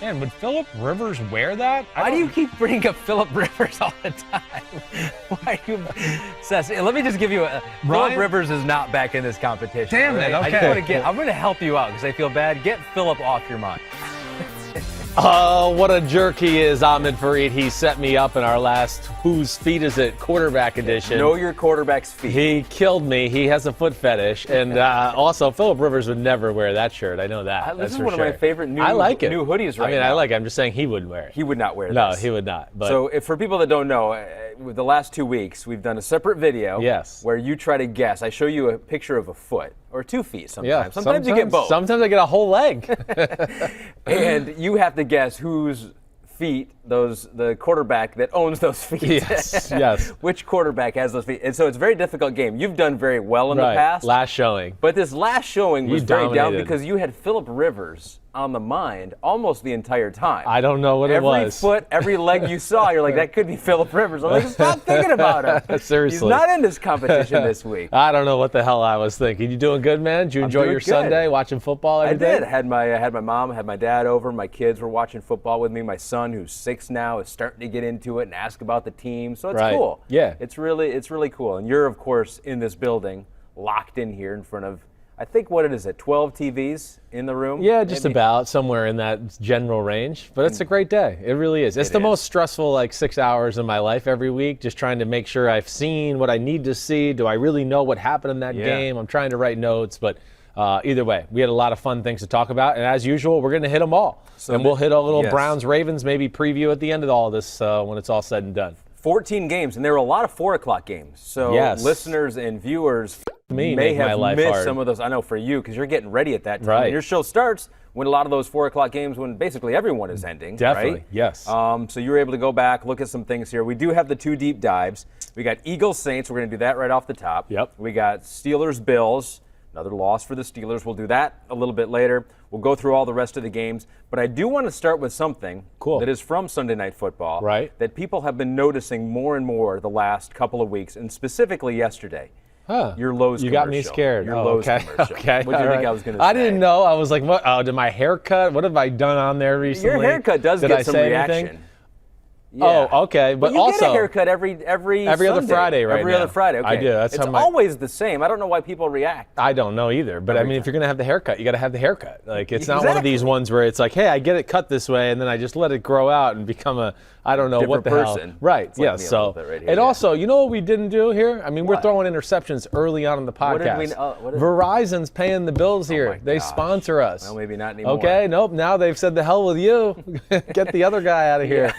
Man, would Phillip Rivers wear that? Why do you keep bringing up Phillip Rivers all the time? Why do you, Seth, let me just give you a. Phillip Rivers is not back in this competition. Damn it! Right? Okay. I'm going to help you out because I feel bad. Get Phillip off your mind. Oh, what a jerk he is, Ahmed Fareed. He set me up in our last Whose Feet Is It quarterback edition. Know your quarterback's feet. He killed me. He has a foot fetish. And also, Phillip Rivers would never wear that shirt. I know that. This is one of my favorite new hoodies right now. I like it. I'm just saying he wouldn't wear it. He would not wear this. No, he would not. But so for people that don't know, with the last 2 weeks, we've done a separate video where you try to guess. I show you a picture of a foot or 2 feet sometimes. Yeah, sometimes you get both. Sometimes I get a whole leg. And you have to guess whose feet, the quarterback that owns those feet. Yes. Which quarterback has those feet? And so it's a very difficult game. You've done very well in the past. Last showing. But this last showing was very down dominated. because you had Phillip Rivers on the mind almost the entire time. I don't know what it was. Every foot, every leg you saw, you're like, that could be Phillip Rivers. I'm like, stop thinking about him. Seriously. He's not in this competition this week. I don't know what the hell I was thinking. You doing good, man? Did you enjoy your Sunday watching football every day? I did. I had my mom, had my dad over. My kids were watching football with me. My son, who's 6 now, is starting to get into it and ask about the team. So it's cool. Yeah. It's really cool. And you're, of course, in this building, locked in here in front of, I think, 12 TVs in the room? Yeah, just about somewhere in that general range. But it's a great day. It really is. It's the most stressful 6 hours of my life every week, just trying to make sure I've seen what I need to see. Do I really know what happened in that game? I'm trying to write notes, but either way, we had a lot of fun things to talk about. And as usual, we're going to hit them all. And we'll hit a little Browns-Ravens maybe preview at the end of all this when it's all said and done. 14 games, and there were a lot of 4 o'clock games. So listeners and viewers may have missed some of those. I know for you, because you're getting ready at that time. And your show starts when a lot of those 4 o'clock games, when basically everyone is ending. Definitely, right? yes. So you were able to go back, look at some things here. We do have the 2 deep dives. We got Eagles-Saints. We're going to do that right off the top. Yep. We got Steelers-Bills. Another loss for the Steelers. We'll do that a little bit later. We'll go through all the rest of the games. But I do want to start with something that is from Sunday Night Football that people have been noticing more and more the last couple of weeks, and specifically yesterday. Your Lowe's commercial. You got me scared. Your Lowe's commercial. Okay. What do you think I was going to say? I didn't know. I was like, what? Oh, did my haircut? What have I done on there recently? Your haircut does get some reaction. Anything? Yeah. Oh, okay. But you also, get a haircut every other Friday right Every now. other Friday, okay. I do. That's it's how always the same. I don't know why people react. I don't know either. But I mean, if you're going to have the haircut, you got to have the haircut. Like, it's not one of these ones where it's like, hey, I get it cut this way, and then I just let it grow out and become a, I don't know what the person. hell. Right. It's like yes. So, right here, and also, you know what we didn't do here? I mean, we're throwing interceptions early on in the podcast. Verizon's paying the bills here. They sponsor us. Well, maybe not anymore. Okay. Nope. Now they've said the hell with you. Get the other guy out of here.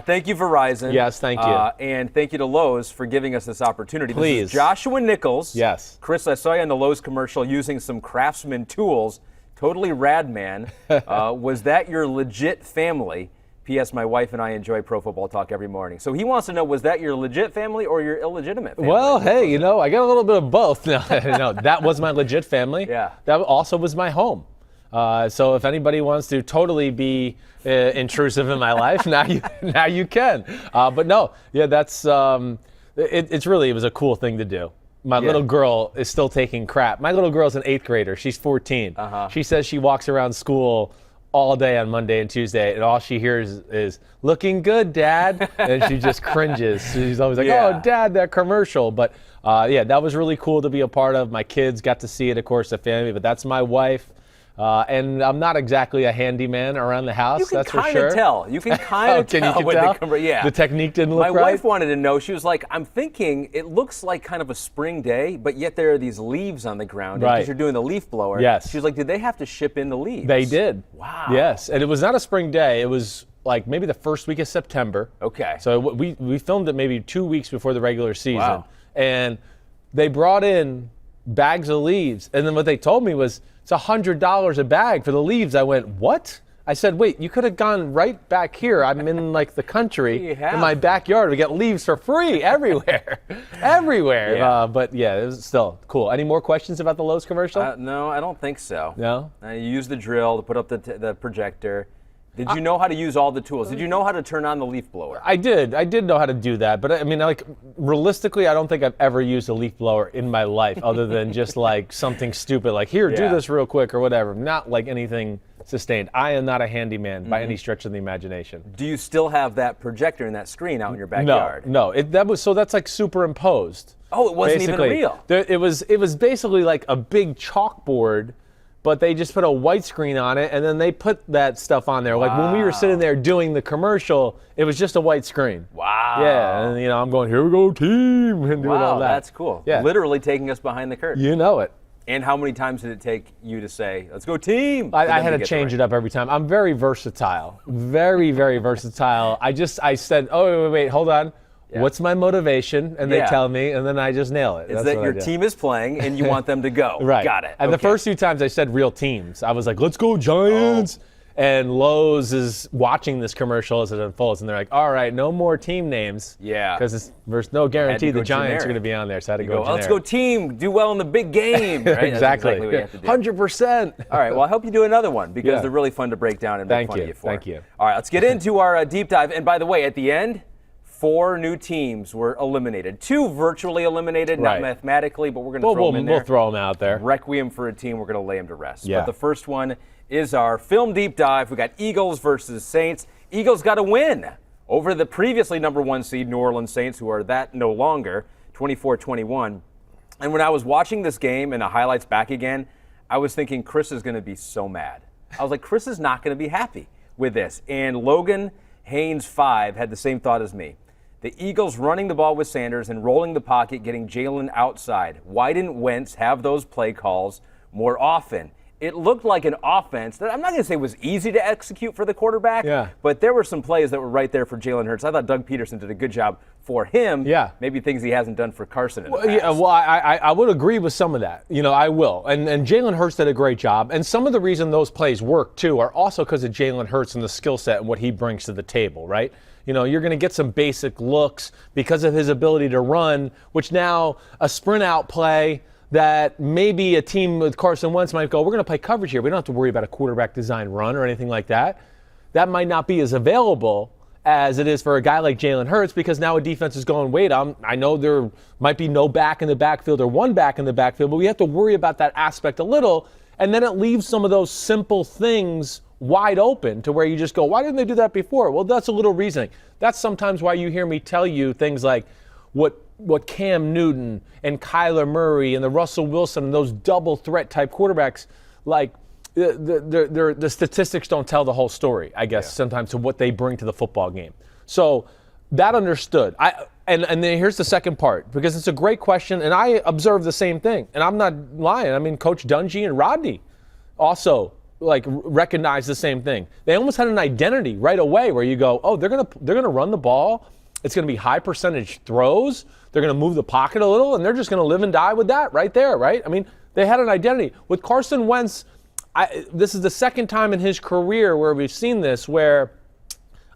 Thank you, Verizon. Yes, thank you. And thank you to Lowe's for giving us this opportunity. Please. This is Joshua Nichols. Yes. Chris, I saw you on the Lowe's commercial using some Craftsman tools. Totally rad, man. Was that your legit family? P.S. My wife and I enjoy Pro Football Talk every morning. So he wants to know, was that your legit family or your illegitimate family? Well, hey, you know, I got a little bit of both. No, that was my legit family. Yeah. That also was my home. So if anybody wants to totally be intrusive in my life, now you can. But no, that's it was a cool thing to do. My little girl is still taking crap. My little girl's an 8th grader. She's 14. She says she walks around school all day on Monday and Tuesday, and all she hears is "looking good, Dad," and she just cringes. She's always like, "Oh, Dad, that commercial." But that was really cool to be a part of. My kids got to see it, of course, the family. But that's my wife. And I'm not exactly a handyman around the house, that's for sure. You can kind of tell. You can kind of tell with the commercial. Yeah. The technique didn't look right? My wife wanted to know. She was like, I'm thinking it looks like kind of a spring day, but yet there are these leaves on the ground because you're doing the leaf blower. Yes. She was like, did they have to ship in the leaves? They did. Wow. Yes. And it was not a spring day. It was like maybe the first week of September. Okay. So we filmed it maybe 2 weeks before the regular season. Wow. And they brought in bags of leaves. And then what they told me was, it's $100 a bag for the leaves. I went, what? I said, wait, you could have gone right back here. I'm in like the country in my backyard. We get leaves for free everywhere. Everywhere. Yeah. But yeah, it was still cool. Any more questions about the Lowe's commercial? No, I don't think so. No? You use the drill to put up the projector. Did you know how to use all the tools? Did you know how to turn on the leaf blower? I did. I did know how to do that. But I mean, like, realistically, I don't think I've ever used a leaf blower in my life other than just like something stupid, like, here, do this real quick or whatever. Not like anything sustained. I am not a handyman by any stretch of the imagination. Do you still have that projector and that screen out in your backyard? No. That's like superimposed. Oh, it wasn't even real. It was basically like a big chalkboard, but they just put a white screen on it, and then they put that stuff on there. Wow. Like when we were sitting there doing the commercial, it was just a white screen. Wow. Yeah, and I'm going, here we go, team, and doing all that. That's cool. Yeah. Literally taking us behind the curtain. You know it. And how many times did it take you to say, let's go team? I had to change it up every time. I'm very versatile. Very, very versatile. I said, oh, wait, hold on. Yeah. What's my motivation? And they tell me, and then I just nail it. It's that your team is playing, and you want them to go. Right. Got it. And the first few times I said real teams. I was like, let's go Giants. Oh. And Lowe's is watching this commercial as it unfolds, and they're like, all right, no more team names. Yeah. Because there's no guarantee the Giants are going to be on there, so I had to go let's go team, do well in the big game. Right? Exactly. That's exactly what you have to do. 100%. All right, well, I hope you do another one, because they're really fun to break down and make fun of you for. Thank you. All right, let's get into our deep dive. And by the way, at the end, 4 new teams were eliminated. 2 virtually eliminated, not mathematically, but we're going to throw them in there. We'll throw them out there. Requiem for a team. We're going to lay them to rest. Yeah. But the first one is our film deep dive. We got Eagles versus Saints. Eagles got a win over the previously number 1 seed New Orleans Saints, who are that no longer, 24-21. And when I was watching this game and the highlights back again, I was thinking Chris is going to be so mad. I was like, Chris is not going to be happy with this. And Logan Haynes 5 had the same thought as me. The Eagles running the ball with Sanders and rolling the pocket, getting Jalen outside. Why didn't Wentz have those play calls more often? It looked like an offense that I'm not going to say was easy to execute for the quarterback, but there were some plays that were right there for Jalen Hurts. I thought Doug Peterson did a good job for him. Yeah. Maybe things he hasn't done for Carson in the past. Yeah, well, I would agree with some of that. I will. And Jalen Hurts did a great job. And some of the reason those plays work, too, are also because of Jalen Hurts and the skill set and what he brings to the table, right? You're going to get some basic looks because of his ability to run, which now a sprint out play that maybe a team with Carson Wentz might go, we're going to play coverage here. We don't have to worry about a quarterback design run or anything like that. That might not be as available as it is for a guy like Jalen Hurts, because now a defense is going, wait, I know there might be no back in the backfield or one back in the backfield, but we have to worry about that aspect a little. And then it leaves some of those simple things wide open to where you just go, why didn't they do that before? Well, that's a little reasoning. That's sometimes why you hear me tell you things like what Cam Newton and Kyler Murray and the Russell Wilson and those double threat type quarterbacks, like the statistics don't tell the whole story, I guess, sometimes, to what they bring to the football game. So that understood. And then here's the second part, because it's a great question, and I observed the same thing. And I'm not lying. I mean, Coach Dungy and Rodney also recognize the same thing. They almost had an identity right away where you go, oh, they're gonna run the ball. It's going to be high percentage throws. They're going to move the pocket a little, and they're just going to live and die with that right there, right? I mean, they had an identity. With Carson Wentz, this is the second time in his career where we've seen this, where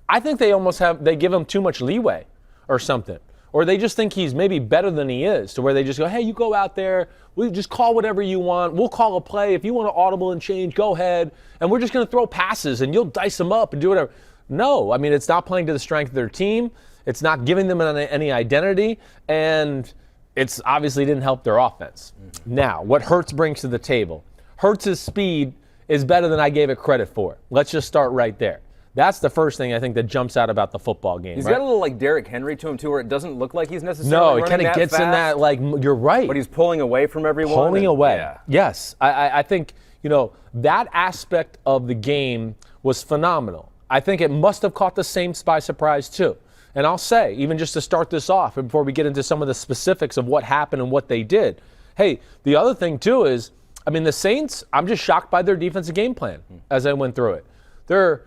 I think they give him too much leeway or something. Or they just think he's maybe better than he is, to where they just go, hey, you go out there, we just call whatever you want. We'll call a play. If you want to audible and change, go ahead. And we're just going to throw passes, and you'll dice them up and do whatever. No, I mean, it's not playing to the strength of their team. It's not giving them any identity, and it's obviously didn't help their offense. Now, what Hurts brings to the table. Hurts' speed is better than I gave it credit for. Let's just start right there. That's the first thing I think that jumps out about the football game. He's got a little like Derrick Henry to him, too, where it doesn't look like he's necessarily running that fast. No, it kind of gets in that, like, you're right. But he's pulling away from everyone. Pulling away. Yeah. Yes. I think, that aspect of the game was phenomenal. I think it must have caught the Saints by surprise, too. And I'll say, even just to start this off, before we get into some of the specifics of what happened and what they did, hey, the other thing, too, is, I mean, the Saints, I'm just shocked by their defensive game plan as I went through it. They're,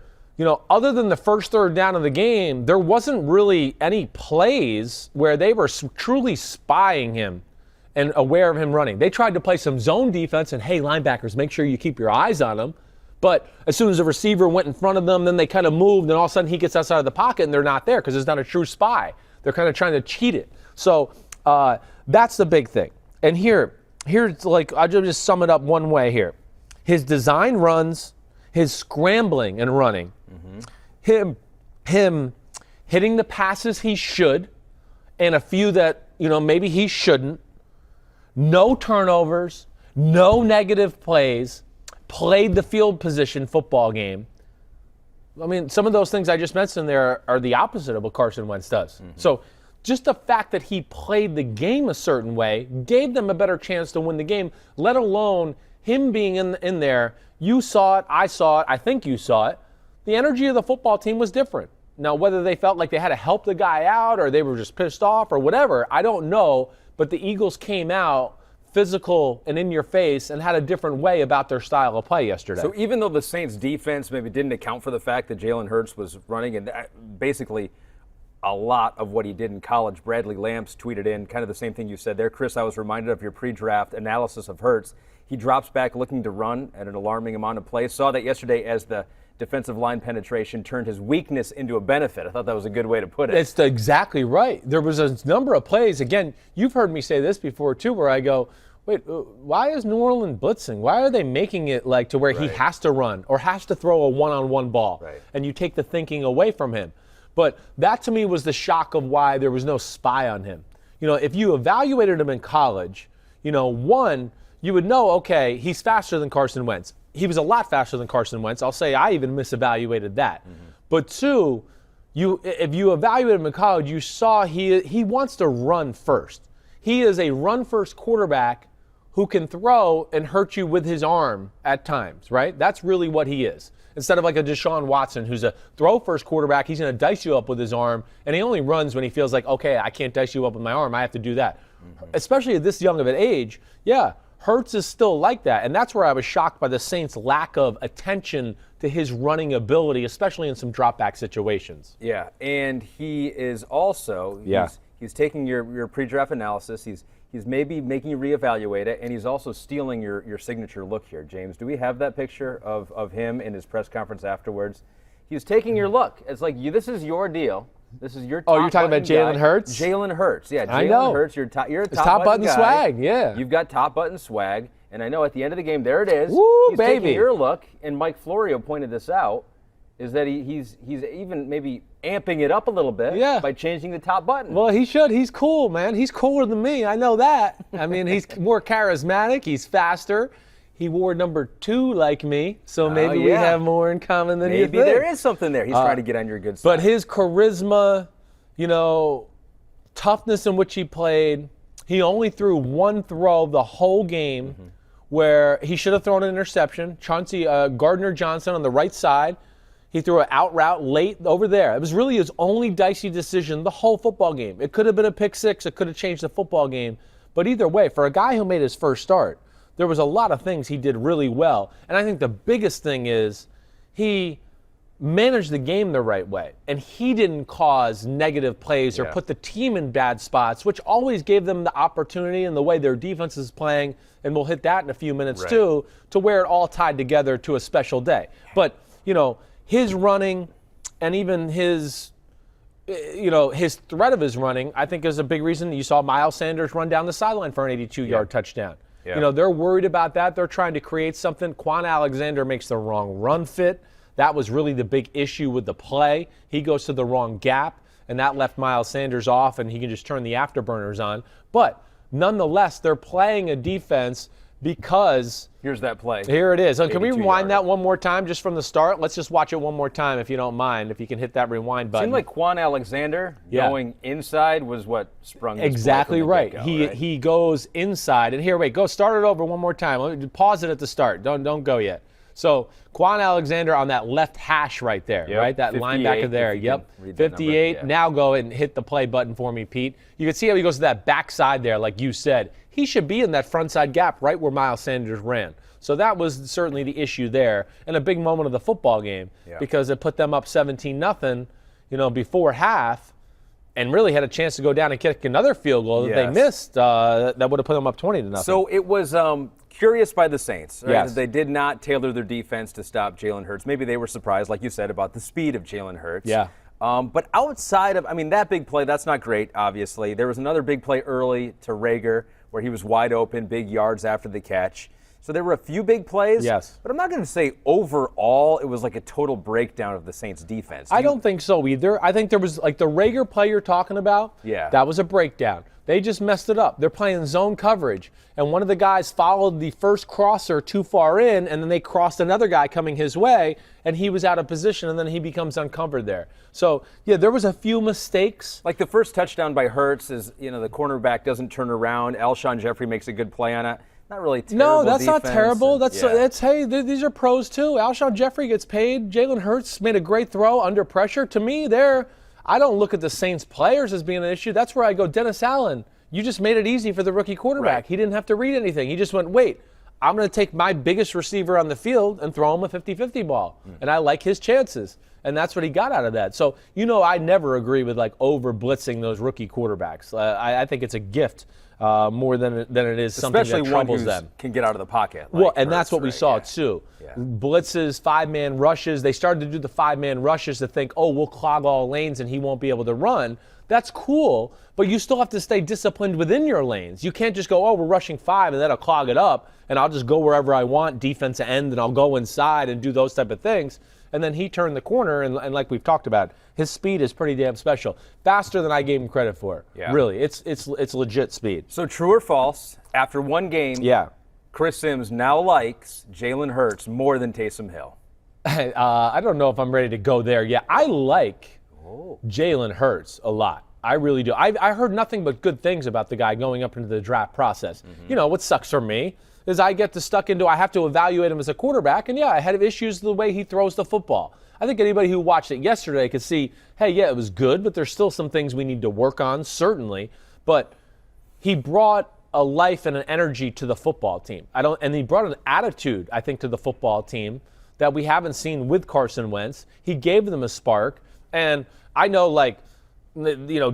other than the first third down of the game, there wasn't really any plays where they were truly spying him and aware of him running. They tried to play some zone defense and, hey, linebackers, make sure you keep your eyes on him. But as soon as the receiver went in front of them, then they kind of moved, and all of a sudden he gets outside of the pocket, and they're not there because it's not a true spy. They're kind of trying to cheat it. So that's the big thing. And here's like, I'll just sum it up one way here. His design runs, his scrambling and running, him hitting the passes he should, and a few that, maybe he shouldn't, no turnovers, no negative plays, played the field position football game. I mean, some of those things I just mentioned there are the opposite of what Carson Wentz does. So just the fact that he played the game a certain way gave them a better chance to win the game, let alone him being in there. You saw it, I saw it, I think you saw it. The energy of the football team was different. Now, whether they felt like they had to help the guy out or they were just pissed off or whatever, I don't know. But the Eagles came out physical and in your face and had a different way about their style of play yesterday. So even though the Saints defense maybe didn't account for the fact that Jalen Hurts was running and basically a lot of what he did in college, Bradley Lamps tweeted in kind of the same thing you said there. Chris, I was reminded of your pre-draft analysis of Hurts. He drops back looking to run at an alarming amount of plays. Saw that yesterday as the defensive line penetration turned his weakness into a benefit. I thought that was a good way to put it. It's exactly right. There was a number of plays. Again, you've heard me say this before too, where I go, wait, why is New Orleans blitzing? Why are they making it like to where he has to run or has to throw a one-on-one ball? And you take the thinking away from him. But that to me was the shock of why there was no spy on him. If you evaluated him in college, one, you would know, okay, he's faster than Carson Wentz. He was a lot faster than Carson Wentz. I'll say I even misevaluated that. But two, if you evaluated him in college, you saw he wants to run first. He is a run-first quarterback who can throw and hurt you with his arm at times, right? That's really what he is. Instead of like a Deshaun Watson, who's a throw-first quarterback, he's going to dice you up with his arm, and he only runs when he feels like, okay, I can't dice you up with my arm. I have to do that. Especially at this young of an age, Hurts is still like that, and that's where I was shocked by the Saints' lack of attention to his running ability, especially in some drop-back situations. Yeah, and he is also he's taking your pre-draft analysis. He's maybe making you reevaluate it, and he's also stealing your signature look here, James. Do we have that picture of him in his press conference afterwards? He's taking your look. It's like, this is your deal. This is your top you're talking about Jalen Hurts? Jalen Hurts, yeah. I know. Jalen Hurts, you're a top button guy. swag, yeah. You've got top button swag, and I know at the end of the game, there it is. Woo, he's baby. taking your look, and Mike Florio pointed this out, is that he's even maybe amping it up a little bit by changing the top button. Well, he should. He's cool, man. He's cooler than me. I know that. I mean, he's more charismatic. He's faster. He wore number 2 like me, so maybe we have more in common than you think. Maybe there is something there. He's trying to get on your good side. But his charisma, toughness in which he played, he only threw one throw the whole game where he should have thrown an interception. Gardner Johnson on the right side, he threw an out route late over there. It was really his only dicey decision the whole football game. It could have been a pick six. It could have changed the football game. But either way, for a guy who made his first start, there was a lot of things he did really well. And I think the biggest thing is he managed the game the right way. And he didn't cause negative plays or put the team in bad spots, which always gave them the opportunity and the way their defense is playing, and we'll hit that in a few minutes too, to where it all tied together to a special day. But, his running and even his threat of his running, I think is a big reason you saw Miles Sanders run down the sideline for an 82-yard touchdown. Yeah. They're worried about that. They're trying to create something. Quan Alexander makes the wrong run fit. That was really the big issue with the play. He goes to the wrong gap, and that left Miles Sanders off, and he can just turn the afterburners on. But nonetheless, they're playing a defense because here's that play. Here it is. So can we rewind that one more time just from the start? Let's just watch it one more time if you don't mind, if you can hit that rewind button. It seemed like Quan Alexander going inside was what sprung this exactly play from right. the get-go, He goes inside. And here, go start it over one more time. Let me pause it at the start. Don't go yet. So Quan Alexander on that left hash right there, right? That linebacker there. 58. Now go and hit the play button for me, Pete. You can see how he goes to that backside there, like you said. He should be in that front side gap right where Miles Sanders ran. So that was certainly the issue there, and a big moment of the football game because it put them up 17-0, before half, and really had a chance to go down and kick another field goal that they missed. That would have put them up 20-0. So it was curious by the Saints. Right? They did not tailor their defense to stop Jalen Hurts. Maybe they were surprised, like you said, about the speed of Jalen Hurts. Yeah. But outside of, that big play, that's not great, obviously. There was another big play early to Rager where he was wide open, big yards after the catch. So there were a few big plays. Yes. But I'm not going to say overall it was like a total breakdown of the Saints defense. I don't think so either. I think there was like the Rager play you're talking about. Yeah. That was a breakdown. They just messed it up. They're playing zone coverage, and one of the guys followed the first crosser too far in, and then they crossed another guy coming his way, and he was out of position, and then he becomes uncovered there. So, yeah, there was a few mistakes. Like the first touchdown by Hurts is, the cornerback doesn't turn around. Alshon Jeffrey makes a good play on it. Not really terrible. No, that's defense. not terrible. That's hey, these are pros too. Alshon Jeffrey gets paid. Jalen Hurts made a great throw under pressure. To me, I don't look at the Saints players as being an issue. That's where I go, Dennis Allen, you just made it easy for the rookie quarterback. Right. He didn't have to read anything. He just went, wait, I'm going to take my biggest receiver on the field and throw him a 50-50 ball. And I like his chances. And that's what he got out of that. So, I never agree with like over blitzing those rookie quarterbacks. I think it's a gift more than it is something Especially that troubles one them. Can get out of the pocket. Well, and that's what we saw too. Yeah. Blitzes, 5-man rushes. They started to do the 5-man rushes to think, we'll clog all lanes and he won't be able to run. That's cool, but you still have to stay disciplined within your lanes. You can't just go, we're rushing 5 and that'll clog it up and I'll just go wherever I want, defensive end, and I'll go inside and do those type of things. And then he turned the corner, and like we've talked about, his speed is pretty damn special. Faster than I gave him credit for. Yeah. Really, it's legit speed. So true or false, after one game, Chris Simms now likes Jalen Hurts more than Taysom Hill. I don't know if I'm ready to go there yet. I like Jalen Hurts a lot. I really do. I heard nothing but good things about the guy going up into the draft process. What sucks for me is I have to evaluate him as a quarterback, and I had issues the way he throws the football. I think anybody who watched it yesterday could see, hey, it was good, but there's still some things we need to work on, certainly. But he brought a life and an energy to the football team. And he brought an attitude, I think, to the football team that we haven't seen with Carson Wentz. He gave them a spark, and I know,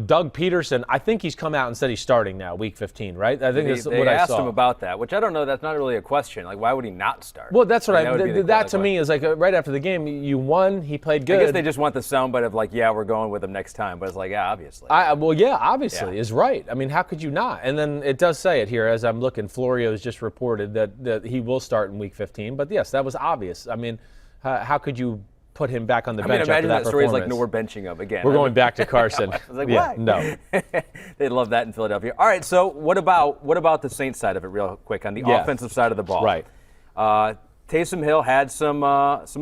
Doug Peterson, I think he's come out and said he's starting now, week 15, right? I think that's what I saw. They asked him about that, which I don't know. That's not really a question. Like, why would he not start? Well, that's what that to me is like right after the game, you won, he played good. I guess they just want the soundbite of like, we're going with him next time. But it's like, obviously. Obviously is right. I mean, how could you not? And then it does say it here as I'm looking. Florio's just reported that he will start in week 15. But yes, that was obvious. I mean, how could you put him back on the bench after that story is like, performance? no, we're benching him again. We're going back to Carson. I was like, why? No. They'd love that in Philadelphia. All right, so what about the Saints side of it real quick, on the offensive side of the ball? Right. Taysom Hill had some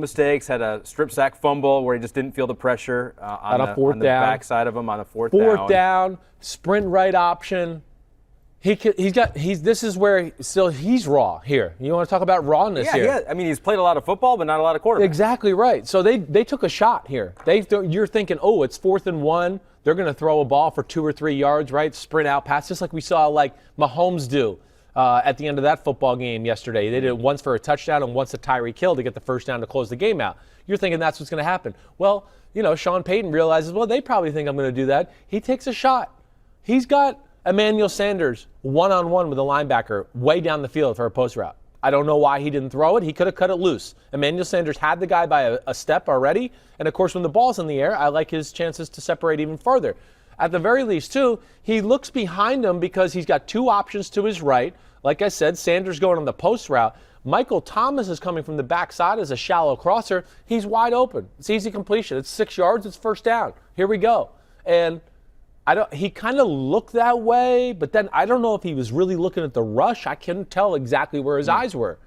mistakes, had a strip sack fumble where he just didn't feel the pressure on the backside of him on the fourth down. Fourth down, sprint right option. This is where he's raw here. You want to talk about rawness here? Yeah. I mean, he's played a lot of football, but not a lot of quarterback. Exactly right. So they took a shot here. You're thinking, it's 4th and 1. They're going to throw a ball for 2 or 3 yards, right? Sprint out pass, just like we saw Mahomes do at the end of that football game yesterday. They did it once for a touchdown and once a Tyreek Hill to get the first down to close the game out. You're thinking that's what's going to happen. Well, Sean Payton realizes, they probably think I'm going to do that. He takes a shot. He's got Emmanuel Sanders one-on-one with a linebacker way down the field for a post route. I don't know why he didn't throw it. He could have cut it loose. Emmanuel Sanders had the guy by a step already. And, of course, when the ball's in the air, I like his chances to separate even further. At the very least, too, he looks behind him because he's got 2 options to his right. Like I said, Sanders going on the post route. Michael Thomas is coming from the backside as a shallow crosser. He's wide open. It's easy completion. It's 6 yards. It's first down. Here we go. And he kind of looked that way, but then I don't know if he was really looking at the rush. I couldn't tell exactly where his eyes were.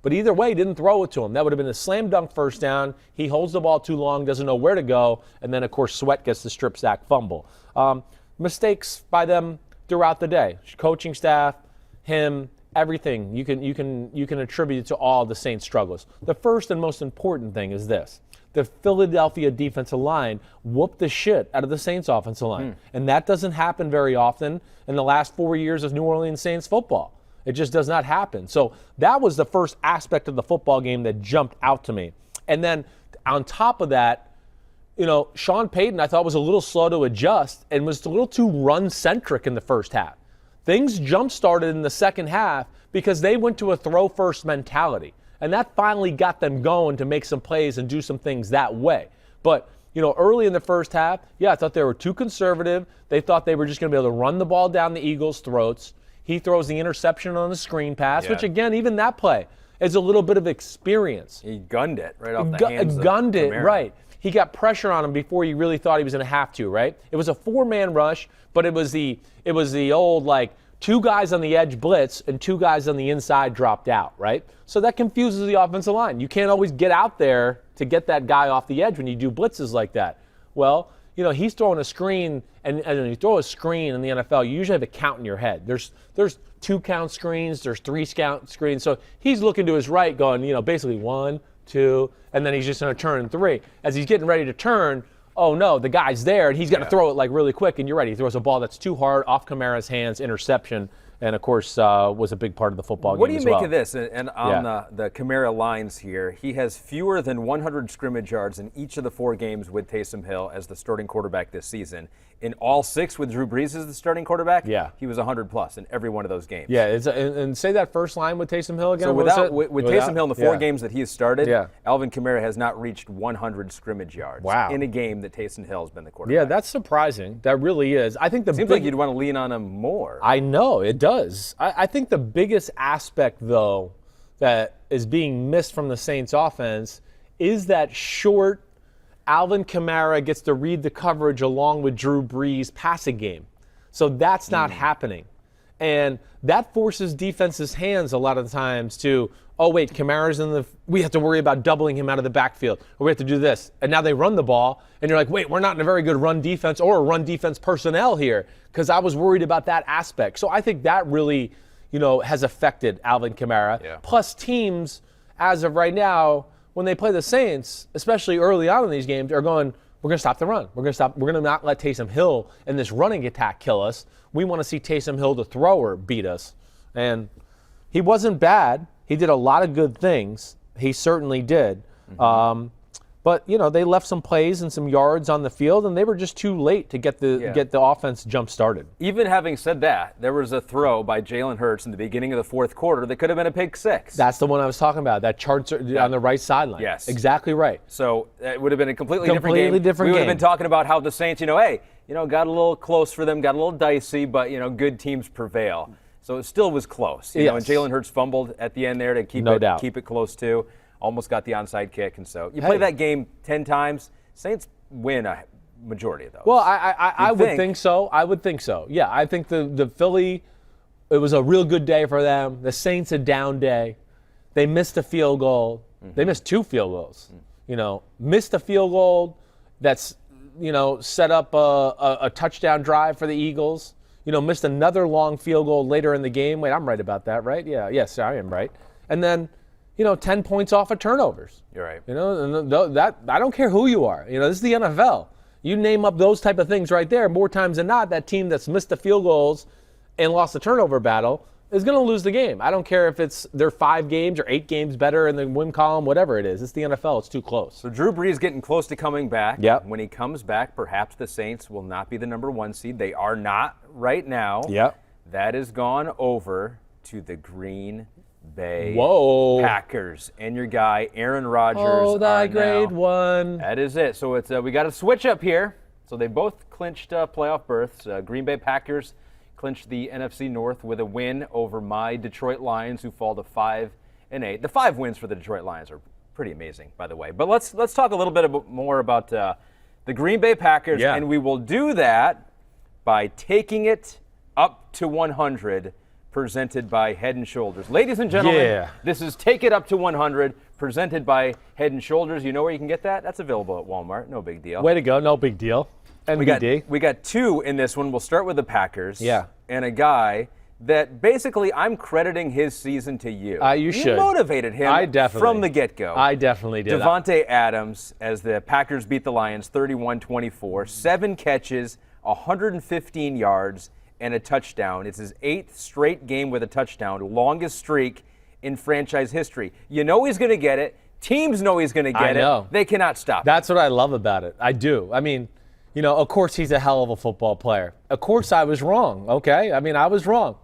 But either way, he didn't throw it to him. That would have been a slam dunk first down. He holds the ball too long, doesn't know where to go, and then, of course, Sweat gets the strip sack fumble. Mistakes by them throughout the day. Coaching staff, him, everything. You can attribute it to all the Saints' struggles. The first and most important thing is this. The Philadelphia defensive line whooped the shit out of the Saints offensive line. And that doesn't happen very often in the last 4 years of New Orleans Saints football. It just does not happen. So that was the first aspect of the football game that jumped out to me. And then on top of that, Sean Payton I thought was a little slow to adjust and was a little too run-centric in the first half. Things jump-started in the second half because they went to a throw-first mentality. And that finally got them going to make some plays and do some things that way. But, early in the first half, I thought they were too conservative. They thought they were just going to be able to run the ball down the Eagles' throats. He throws the interception on the screen pass, which, again, even that play is a little bit of experience. He gunned it right off the hands of Gunned it, Kamara. right. He got pressure on him before he really thought he was going to have to, right? It was a 4-man rush, but it was the old, like, 2 guys on the edge blitz and 2 guys on the inside dropped out, right? So that confuses the offensive line. You can't always get out there to get that guy off the edge when you do blitzes like that. Well, you know, he's throwing a screen, and when you throw a screen in the NFL, you usually have a count in your head. There's 2-count screens, there's 3-count screens. So he's looking to his right going, you know, basically 1, 2, and then he's just going to turn in 3. As he's getting ready to turn, oh no, the guy's there, and he's going to throw it like really quick, and you're right. He throws a ball that's too hard, off Kamara's hands, interception, and of course was a big part of the football game as well. What do you make of this? And on the Kamara lines here, he has fewer than 100 scrimmage yards in each of the 4 games with Taysom Hill as the starting quarterback this season. In all 6 with Drew Brees as the starting quarterback, he was 100+ in every one of those games. Yeah, and say that first line with Taysom Hill again. So with Taysom Hill in the 4 games that he has started, Alvin Kamara has not reached 100 scrimmage yards in a game that Taysom Hill has been the quarterback. Yeah, that's surprising. That really is. I think seems like you'd want to lean on him more. I know, it does. I think the biggest aspect, though, that is being missed from the Saints offense is that short Alvin Kamara gets to read the coverage along with Drew Brees' passing game. So that's not happening. And that forces defenses' hands a lot of the times to, oh, wait, Kamara's we have to worry about doubling him out of the backfield, or we have to do this. And now they run the ball, and you're like, wait, we're not in a very good run defense or a run defense personnel here, because I was worried about that aspect. So I think that really, you know, has affected Alvin Kamara. Yeah. Plus teams, as of right now, when they play the Saints, especially early on in these games, are going, we're going to stop the run. We're going to not let Taysom Hill and this running attack kill us. We want to see Taysom Hill, the thrower, beat us. And he wasn't bad. He did a lot of good things. He certainly did. But, you know, they left some plays and some yards on the field, and they were just too late to get the offense jump-started. Even having said that, there was a throw by Jalen Hurts in the beginning of the 4th quarter that could have been a pick 6. That's the one I was talking about, that chart on the right sideline. Yes. Exactly right. So it would have been a completely different game. We would have been talking about how the Saints, got a little close for them, got a little dicey, but, good teams prevail. So it still was close. You know, and Jalen Hurts fumbled at the end there to keep it close too. Almost got the onside kick, and so you play that game 10 times, Saints win a majority of those. Well, I would think so. I would think so. Yeah, I think the Philly, it was a real good day for them. The Saints a down day. They missed a field goal. They missed 2 field goals. You know, missed a field goal that's, set up a touchdown drive for the Eagles. Missed another long field goal later in the game. Wait, I'm right about that, right? Yeah, yes, I am right. And then 10 points off of turnovers. You're right. And that I don't care who you are. This is the NFL. You name up those type of things right there, more times than not, that team that's missed the field goals and lost the turnover battle is going to lose the game. I don't care if they're 5 games or 8 games better in the win column, whatever it is. It's the NFL. It's too close. So Drew Brees getting close to coming back. Yep. When he comes back, perhaps the Saints will not be the number 1 seed. They are not right now. Yep. That has gone over to the Green Bay Packers and your guy Aaron Rodgers. Oh, that grade 1. That is it. So it's we got a switch up here. So they both clinched playoff berths. Green Bay Packers clinched the NFC North with a win over my Detroit Lions, who fall to 5-8. The 5 wins for the Detroit Lions are pretty amazing, by the way. But let's talk a little bit more about the Green Bay Packers, and we will do that by taking it up to 100. Presented by Head & Shoulders. Ladies and gentlemen, this is Take It Up to 100, presented by Head & Shoulders. You know where you can get that? That's available at Walmart. No big deal. Way to go. No big deal. NBD. We got 2 in this one. We'll start with the Packers. Yeah. And a guy that basically I'm crediting his season to you. You should. You motivated him from the get-go. I definitely did. Davante Adams, as the Packers beat the Lions 31-24, 7 catches, 115 yards, and a touchdown. It's his 8th straight game with a touchdown, longest streak in franchise history. You know he's going to get it. Teams know he's going to get it. They cannot stop. That's what I love about it. I do. I mean, of course he's a hell of a football player. Of course I was wrong, okay? I mean, I was wrong.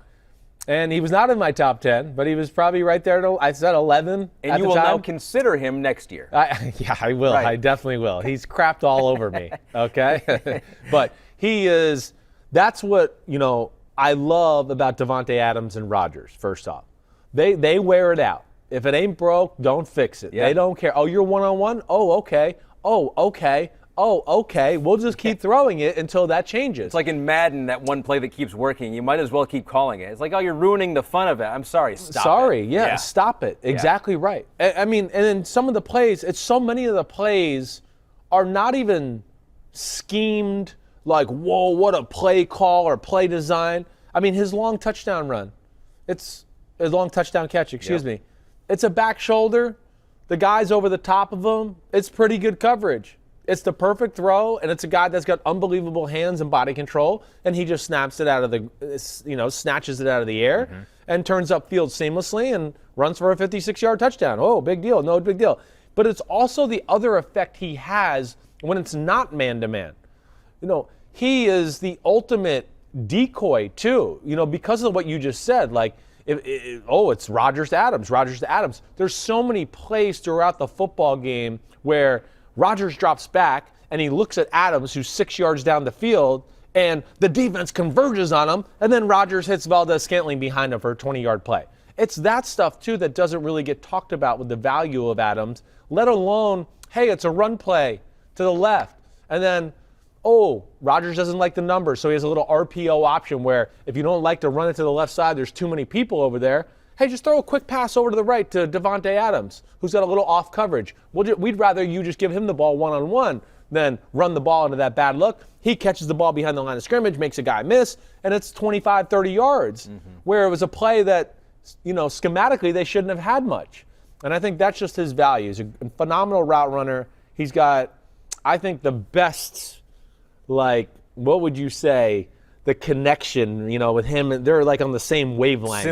And he was not in my top 10, but he was probably right there. I said 11 and you will now consider him next year. I will. Right. I definitely will. He's crapped all over me, okay? But he is – that's what, I love about Davante Adams and Rodgers, first off. They wear it out. If it ain't broke, don't fix it. Yeah. They don't care. Oh, you're one-on-one? Oh, okay. Oh, okay. Oh, okay. We'll just keep throwing it until that changes. It's like in Madden, that one play that keeps working. You might as well keep calling it. It's like, oh, you're ruining the fun of it. I'm sorry. Stop it. Yeah, stop it. Exactly right. I mean, and then some of the plays, so many of the plays are not even schemed like, whoa, what a play call or play design. I mean, his long touchdown run. It's his long touchdown catch, excuse me. It's a back shoulder. The guy's over the top of him. It's pretty good coverage. It's the perfect throw, and it's a guy that's got unbelievable hands and body control, and he just snaps it out of the, snatches it out of the air and turns upfield seamlessly and runs for a 56-yard touchdown. Oh, big deal. No big deal. But it's also the other effect he has when it's not man-to-man. He is the ultimate decoy, too, because of what you just said. Like, it's Rodgers to Adams. There's so many plays throughout the football game where Rodgers drops back and he looks at Adams, who's 6 yards down the field, and the defense converges on him, and then Rodgers hits Valdez-Scantling behind him for a 20-yard play. It's that stuff, too, that doesn't really get talked about with the value of Adams, let alone, hey, it's a run play to the left. And then, Rodgers doesn't like the numbers, so he has a little RPO option where if you don't like to run it to the left side, there's too many people over there. Hey, just throw a quick pass over to the right to Davante Adams, who's got a little off coverage. We'd rather you just give him the ball one-on-one than run the ball into that bad look. He catches the ball behind the line of scrimmage, makes a guy miss, and it's 25, 30 yards, where it was a play that, schematically they shouldn't have had much. And I think that's just his value. He's a phenomenal route runner. He's got, I think, the best, what would you say, the connection, with him, they're like on the same wavelength.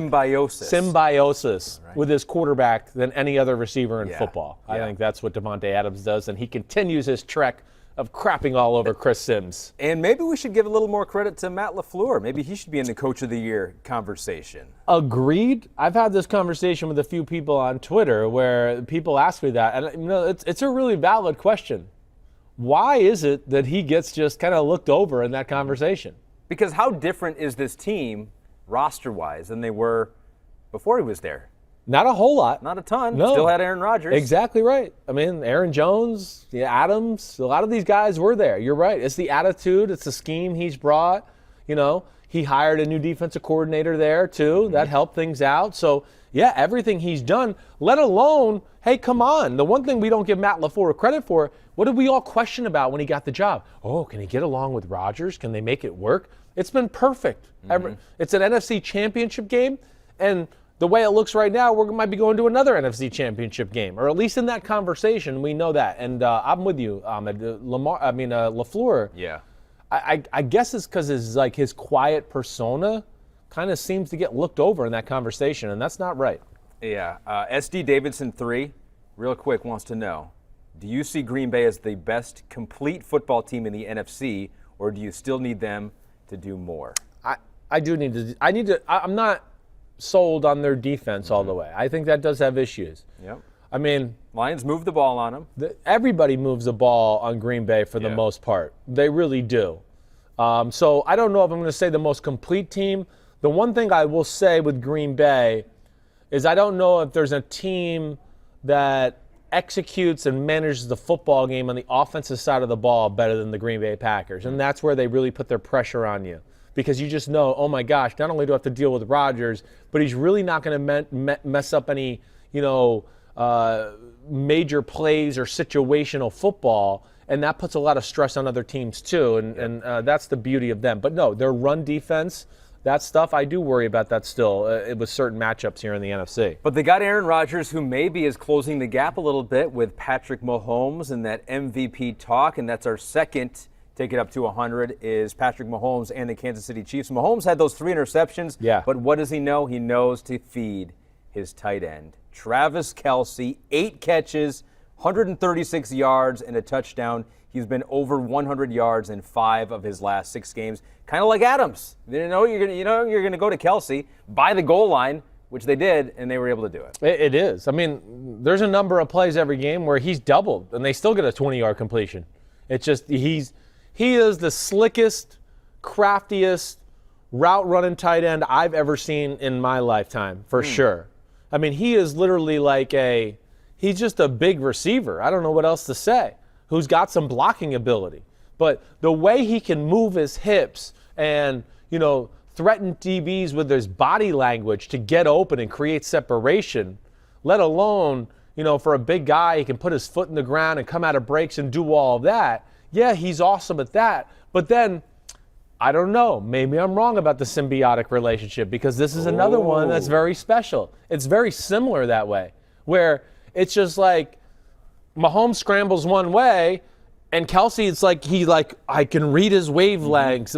Symbiosis with his quarterback than any other receiver in football. I think that's what Davante Adams does, and he continues his trek of crapping all over Chris Simms. And maybe we should give a little more credit to Matt LaFleur. Maybe he should be in the Coach of the Year conversation. Agreed. I've had this conversation with a few people on Twitter where people ask me that, and it's a really valid question. Why is it that he gets just kind of looked over in that conversation? Because how different is this team roster-wise than they were before he was there? Not a whole lot. Not a ton. No. Still had Aaron Rodgers. Exactly right. I mean, Aaron Jones, Adams, a lot of these guys were there. You're right. It's the attitude. It's the scheme he's brought. He hired a new defensive coordinator there, too. That helped things out. So, everything he's done, let alone, hey, come on. The one thing we don't give Matt LaFleur credit for, what did we all question about when he got the job? Oh, can he get along with Rodgers? Can they make it work? It's been perfect. It's an NFC championship game, and the way it looks right now, we might be going to another NFC championship game, or at least in that conversation, we know that. And I'm with you, Ahmed. LaFleur. Yeah. I guess it's because his quiet persona kind of seems to get looked over in that conversation, and that's not right. Yeah. SD Davidson 3, real quick, wants to know, do you see Green Bay as the best complete football team in the NFC, or do you still need them to do more? I do need to. I'm not sold on their defense all the way. I think that does have issues. Yep. I mean, Lions move the ball on them. Everybody moves the ball on Green Bay for the most part. They really do. So I don't know if I'm going to say the most complete team. The one thing I will say with Green Bay is I don't know if there's a team that executes and manages the football game on the offensive side of the ball better than the Green Bay Packers. And that's where they really put their pressure on you. Because you just know, oh my gosh, not only do I have to deal with Rodgers, but he's really not going to mess up any, major plays or situational football. And that puts a lot of stress on other teams too. And that's the beauty of them. But no, their run defense, that stuff, I do worry about that still with certain matchups here in the NFC. But they got Aaron Rodgers, who maybe is closing the gap a little bit with Patrick Mahomes and that MVP talk, and that's our second take it up to 100 is Patrick Mahomes and the Kansas City Chiefs. Mahomes had those 3 interceptions, but what does he know? He knows to feed his tight end. Travis Kelce, 8 catches, 136 yards, and a touchdown. He's been over 100 yards in 5 of his last 6 games. Kind of like Adams. You're going to go to Kelce by the goal line, which they did, and they were able to do it. It is. I mean, there's a number of plays every game where he's doubled, and they still get a 20-yard completion. It's just he is the slickest, craftiest route running tight end I've ever seen in my lifetime, for sure. I mean, he is literally like he's just a big receiver. I don't know what else to say, who's got some blocking ability. But the way he can move his hips and, threaten DBs with his body language to get open and create separation, let alone, for a big guy, he can put his foot in the ground and come out of breaks and do all of that. Yeah, he's awesome at that. But then, I don't know, maybe I'm wrong about the symbiotic relationship, because this is another one that's very special. It's very similar that way, where it's just like Mahomes scrambles one way, and Kelce, it's like I can read his wavelengths,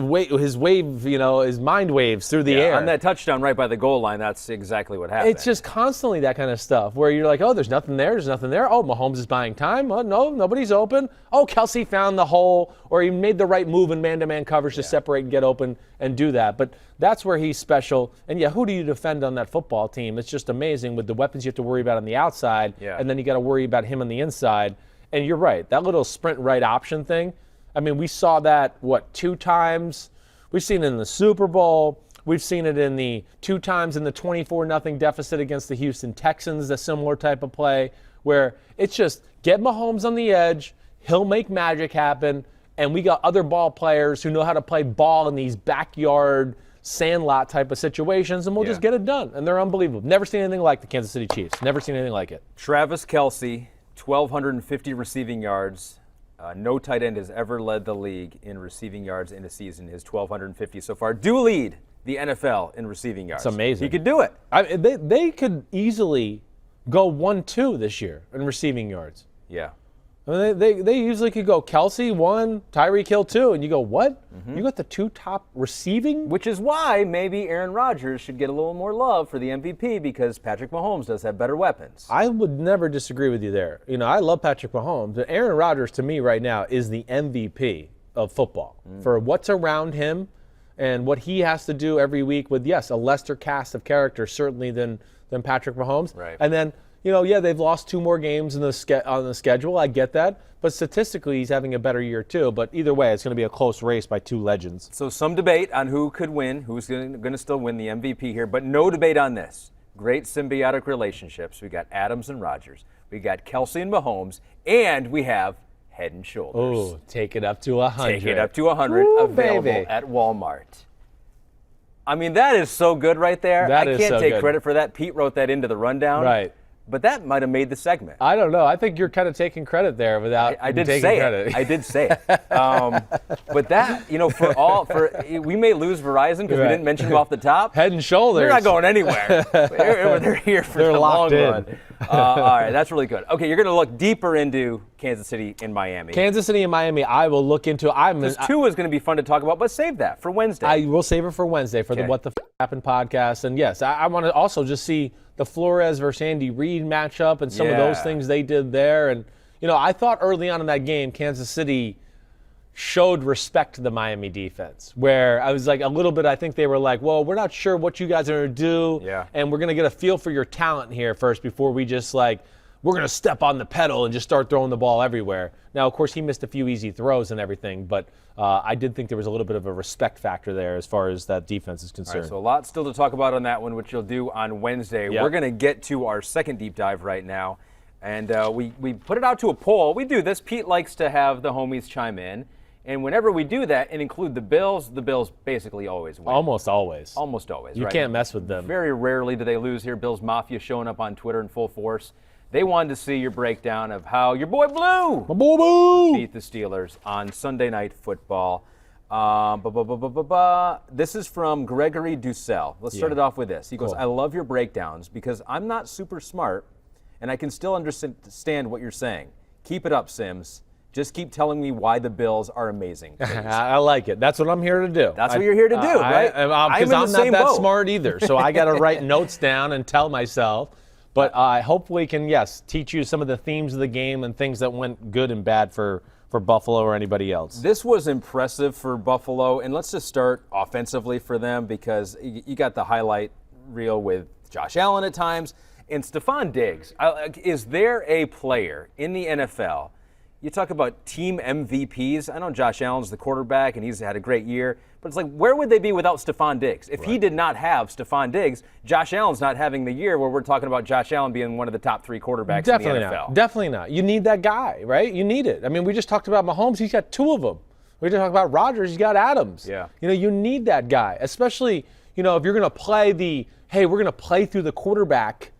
his mind waves through the air. On that touchdown right by the goal line, that's exactly what happened. It's just constantly that kind of stuff where you're like, oh, there's nothing there. Oh, Mahomes is buying time. Oh, no, nobody's open. Oh, Kelce found the hole, or he made the right move in man-to-man coverage to separate and get open and do that. But that's where he's special. And, who do you defend on that football team? It's just amazing with the weapons you have to worry about on the outside, and then you got to worry about him on the inside. And you're right, that little sprint right option thing, I mean, we saw that, 2 times? We've seen it in the Super Bowl. We've seen it in the 2 times in the 24-0 deficit against the Houston Texans, a similar type of play, where it's just get Mahomes on the edge, he'll make magic happen, and we got other ball players who know how to play ball in these backyard sandlot type of situations, and we'll just get it done. And they're unbelievable. Never seen anything like the Kansas City Chiefs. Never seen anything like it. Travis Kelce, 1,250 receiving yards. No tight end has ever led the league in receiving yards in a season. His 1,250 so far do lead the NFL in receiving yards. It's amazing. He could do it. They could easily go 1-2 this year in receiving yards. Yeah. I mean, they usually could go Kelce 1, Tyreek Hill 2, and you go, what? You got the 2 top receiving? Which is why maybe Aaron Rodgers should get a little more love for the MVP, because Patrick Mahomes does have better weapons. I would never disagree with you there. I love Patrick Mahomes, but Aaron Rodgers to me right now is the MVP of football for what's around him and what he has to do every week with, a lesser cast of characters certainly than Patrick Mahomes. Right. And then, they've lost 2 more games on the schedule. I get that. But statistically, he's having a better year, too. But either way, it's going to be a close race by 2 legends. So some debate on who could win, who's going to still win the MVP here, but no debate on this. Great symbiotic relationships. We got Adams and Rodgers. We got Kelce and Mahomes. And we have Head and Shoulders. Oh, take it up to 100. Take it up to 100. Ooh, available baby. At Walmart. I mean, that is so good right there. I can't take credit for that. Pete wrote that into the rundown. Right. But that might have made the segment. I don't know. I think you're kind of taking credit there without taking credit. I did say it. But that, we may lose Verizon because we didn't mention them off the top. Head and Shoulders. They're not going anywhere. They're here for the long run. All right, that's really good. Okay, you're going to look deeper into Kansas City and Miami. Kansas City and Miami, I will look into. This too is going to be fun to talk about, but save that for Wednesday. I will save it for Wednesday for the What the Happened podcast. And yes, I want to also just see the Flores versus Andy Reid matchup and some of those things they did there. And, I thought early on in that game, Kansas City showed respect to the Miami defense, where I was like a little bit, I think they were like, well, we're not sure what you guys are going to do. Yeah. And we're going to get a feel for your talent here first before we just we're going to step on the pedal and just start throwing the ball everywhere. Now, of course, he missed a few easy throws and everything, but I did think there was a little bit of a respect factor there as far as that defense is concerned. All right, so a lot still to talk about on that one, which you'll do on Wednesday. Yep. We're going to get to our second deep dive right now, and we put it out to a poll. We do this. Pete likes to have the homies chime in, and whenever we do that and include the Bills basically always win. Almost always. Almost always, You right? can't mess with them. Very rarely do they lose here. Bills Mafia showing up on Twitter in full force. They wanted to see your breakdown of how your boy Blue beat the Steelers on Sunday Night Football. This is from Gregory Dussel. Let's start it off with this. He goes, I love your breakdowns because I'm not super smart and I can still understand what you're saying. Keep it up, Simms. Just keep telling me why the Bills are amazing. I like it. That's what I'm here to do. That's what you're here to do, right? Because I'm not that smart either, so I got to write notes down and tell myself. But I hopefully can, teach you some of the themes of the game and things that went good and bad for Buffalo or anybody else. This was impressive for Buffalo, and let's just start offensively for them because you got the highlight reel with Josh Allen at times and Stephon Diggs. Is there a player in the NFL You talk about team MVPs. I know Josh Allen's the quarterback, and he's had a great year. But it's like, where would they be without Stephon Diggs? If he did not have Stephon Diggs, Josh Allen's not having the year where we're talking about Josh Allen being one of the top 3 quarterbacks in the NFL. Definitely not. You need that guy, right? You need it. I mean, we just talked about Mahomes. He's got 2 of them. We just talked about Rodgers. He's got Adams. Yeah. You need that guy, especially, if you're going to play we're going to play through the quarterback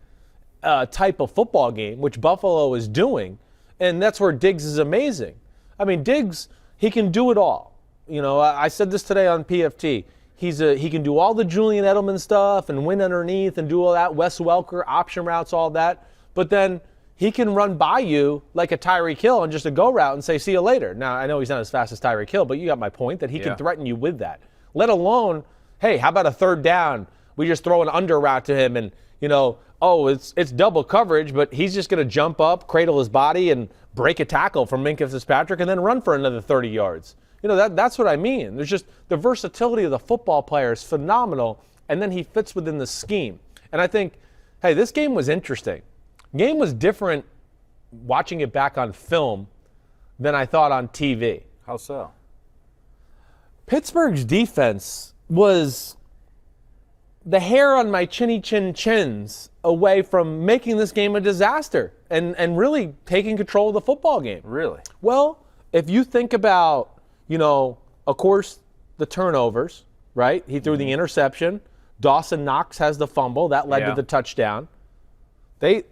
type of football game, which Buffalo is doing. And that's where Diggs is amazing. I mean, Diggs, he can do it all. I said this today on PFT. He can do all the Julian Edelman stuff and win underneath and do all that, Wes Welker, option routes, all that. But then he can run by you like a Tyreek Hill on just a go route and say, see you later. Now, I know he's not as fast as Tyreek Hill, but you got my point that he can threaten you with that. Let alone, hey, how about a 3rd down? We just throw an under route to him and, it's double coverage, but he's just going to jump up, cradle his body, and break a tackle from Minkah Fitzpatrick and then run for another 30 yards. That's what I mean. There's just the versatility of the football player is phenomenal, and then he fits within the scheme. And I think, hey, this game was interesting. Game was different watching it back on film than I thought on TV. How so? Pittsburgh's defense was the hair on my chins away from making this game a disaster and really taking control of the football game. Really? Well, if you think about, of course, the turnovers, right? He threw the interception. Dawson Knox has the fumble. That led to the touchdown.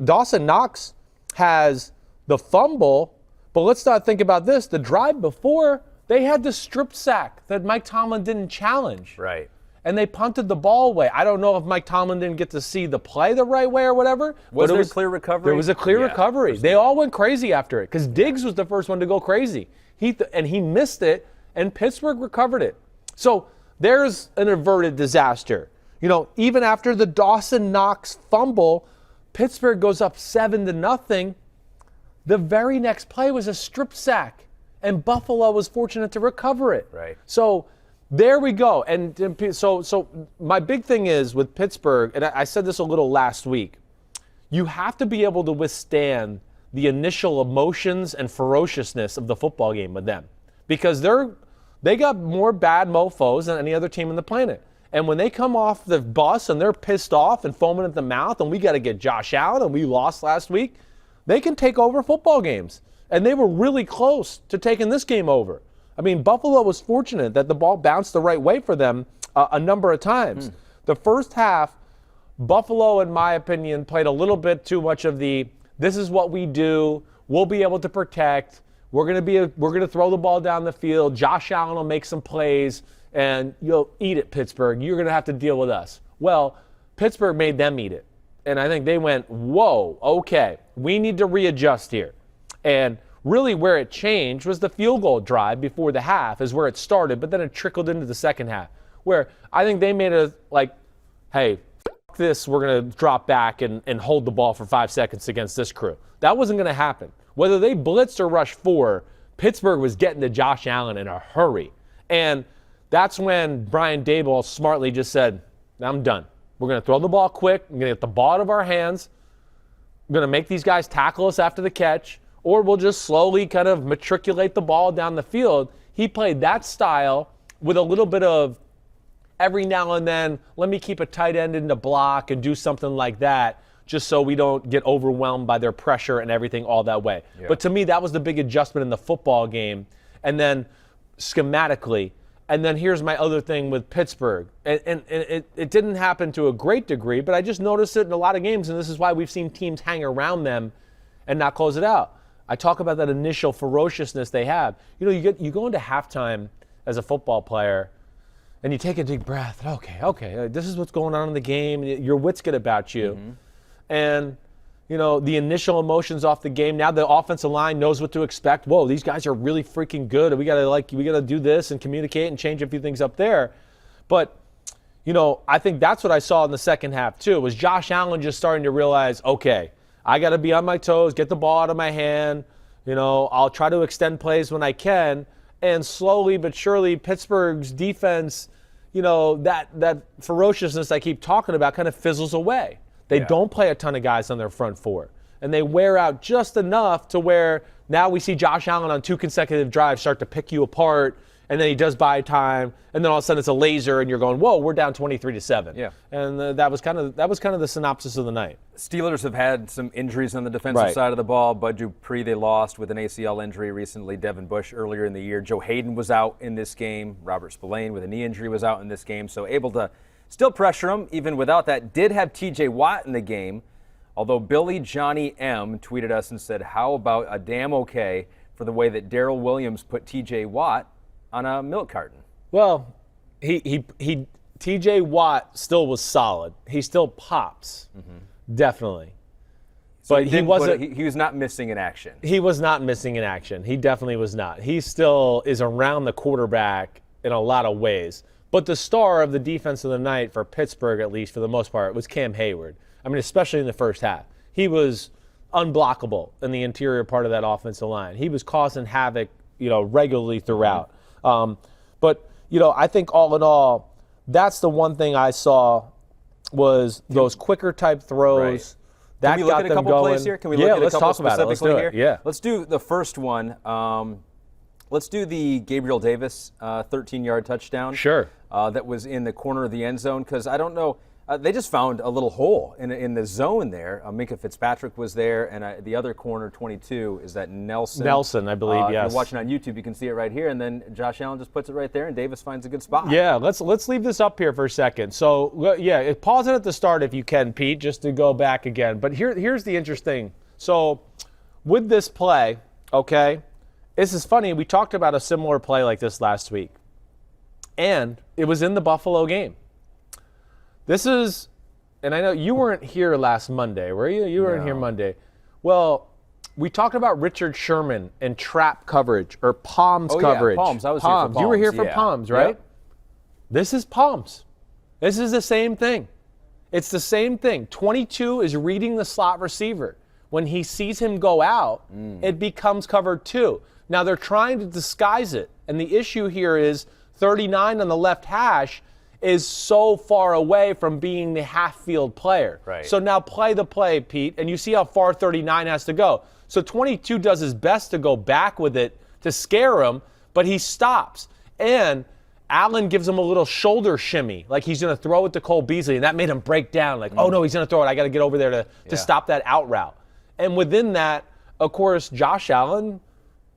Dawson Knox has the fumble, but let's not think about this. The drive before, they had the strip sack that Mike Tomlin didn't challenge. Right. And they punted the ball away. I don't know if Mike Tomlin didn't get to see the play the right way or whatever. Was there a clear recovery? There was a clear recovery. They all went crazy after it because Diggs was the first one to go crazy. He missed it, and Pittsburgh recovered it. So there's an averted disaster. Even after the Dawson Knox fumble, Pittsburgh goes up 7-0. The very next play was a strip sack, and Buffalo was fortunate to recover it. Right. So there we go. And so my big thing is with Pittsburgh, and I said this a little last week, you have to be able to withstand the initial emotions and ferociousness of the football game with them because they got more bad mofos than any other team on the planet. And when they come off the bus and they're pissed off and foaming at the mouth and we got to get Josh Allen and we lost last week, they can take over football games. And they were really close to taking this game over. I mean, Buffalo was fortunate that the ball bounced the right way for them a number of times. The first half, Buffalo, in my opinion, played a little bit too much of this is what we do. We'll be able to protect. We're going to throw the ball down the field. Josh Allen will make some plays, and you'll eat it, Pittsburgh. You're going to have to deal with us. Well, Pittsburgh made them eat it. And I think they went, whoa, okay, we need to readjust here. And really where it changed was the field goal drive before the half is where it started, but then it trickled into the second half, where I think they made it like, hey, f this, we're going to drop back and hold the ball for 5 seconds against this crew. That wasn't going to happen. Whether they blitzed or rushed 4, Pittsburgh was getting to Josh Allen in a hurry. And that's when Brian Daboll smartly just said, I'm done. We're going to throw the ball quick. I'm going to get the ball out of our hands. I'm going to make these guys tackle us after the catch, or we'll just slowly kind of matriculate the ball down the field. He played that style with a little bit of every now and then, let me keep a tight end in the block and do something like that just so we don't get overwhelmed by their pressure and everything all that way. Yeah. But to me, that was the big adjustment in the football game. And then schematically, and then here's my other thing with Pittsburgh. And it didn't happen to a great degree, but I just noticed it in a lot of games, and this is why we've seen teams hang around them and not close it out. I talk about that initial ferociousness they have. You go into halftime as a football player, and you take a deep breath. Okay, this is what's going on in the game. Your wits get about you. Mm-hmm. And, the initial emotions off the game. Now the offensive line knows what to expect. Whoa, these guys are really freaking good. We gotta do this and communicate and change a few things up there. But, I think that's what I saw in the second half too, was Josh Allen just starting to realize, okay, I got to be on my toes, get the ball out of my hand. I'll try to extend plays when I can. And slowly but surely, Pittsburgh's defense, that ferociousness I keep talking about kind of fizzles away. They don't play a ton of guys on their front four. and they wear out just enough to where now we see Josh Allen on 2 consecutive drives start to pick you apart, and then he does buy time, and then all of a sudden it's a laser, and you're going, whoa, we're down 23-7. Yeah. And that was kind of the synopsis of the night. Steelers have had some injuries on the defensive side of the ball. Bud Dupree, they lost with an ACL injury recently. Devin Bush earlier in the year. Joe Hayden was out in this game. Robert Spillane with a knee injury was out in this game. So able to still pressure him even without that. Did have TJ Watt in the game, although Billy Johnny M tweeted us and said, how about a damn okay for the way that Darrell Williams put TJ Watt on a milk carton? Well, TJ Watt still was solid. He still pops, definitely. So but he wasn't. He was not missing in action. He was not missing in action. He definitely was not. He still is around the quarterback in a lot of ways. But the star of the defense of the night for Pittsburgh, at least for the most part, was Cam Hayward. I mean, especially in the first half. He was unblockable in the interior part of that offensive line. He was causing havoc, regularly throughout. But I think all in all, that's the one thing I saw was those quicker type throws. Right. That Can we look got at a them couple going. plays here? Can we look at a couple talk about it. Let's do specifically it. here? Yeah. Let's do the first one. Let's do the Gabriel Davis 13-yard touchdown. Sure. That was in the corner of the end zone, because I don't know. They just found a little hole in the zone there. Minka Fitzpatrick was there, and the other corner, 22, is that Nelson. Nelson, I believe, yes. If you're watching on YouTube, you can see it right here, and then Josh Allen just puts it right there, and Davis finds a good spot. Yeah, let's leave this up here for a second. So, pause it at the start if you can, Pete, just to go back again. But here's the interesting. So, with this play, okay, this is funny. We talked about a similar play like this last week, and it was in the Buffalo game. This is, and I know you weren't here last Monday, were you? You weren't here Monday. Well, we talked about Richard Sherman and trap coverage or Palms coverage. Yeah, Palms. I was here for Palms. You were here for Palms, right? Yep. This is Palms. This is the same thing. It's the same thing. 22 is reading the slot receiver. When he sees him go out, it becomes cover 2. Now they're trying to disguise it, and the issue here is 39 on the left hash is so far away from being the half-field player. Right. So now play the play, Pete, and you see how far 39 has to go. So 22 does his best to go back with it to scare him, but he stops. And Allen gives him a little shoulder shimmy, like he's going to throw it to Cole Beasley, and that made him break down, like, oh, no, he's going to throw it. I got to get over there to stop that out route. And within that, of course, Josh Allen,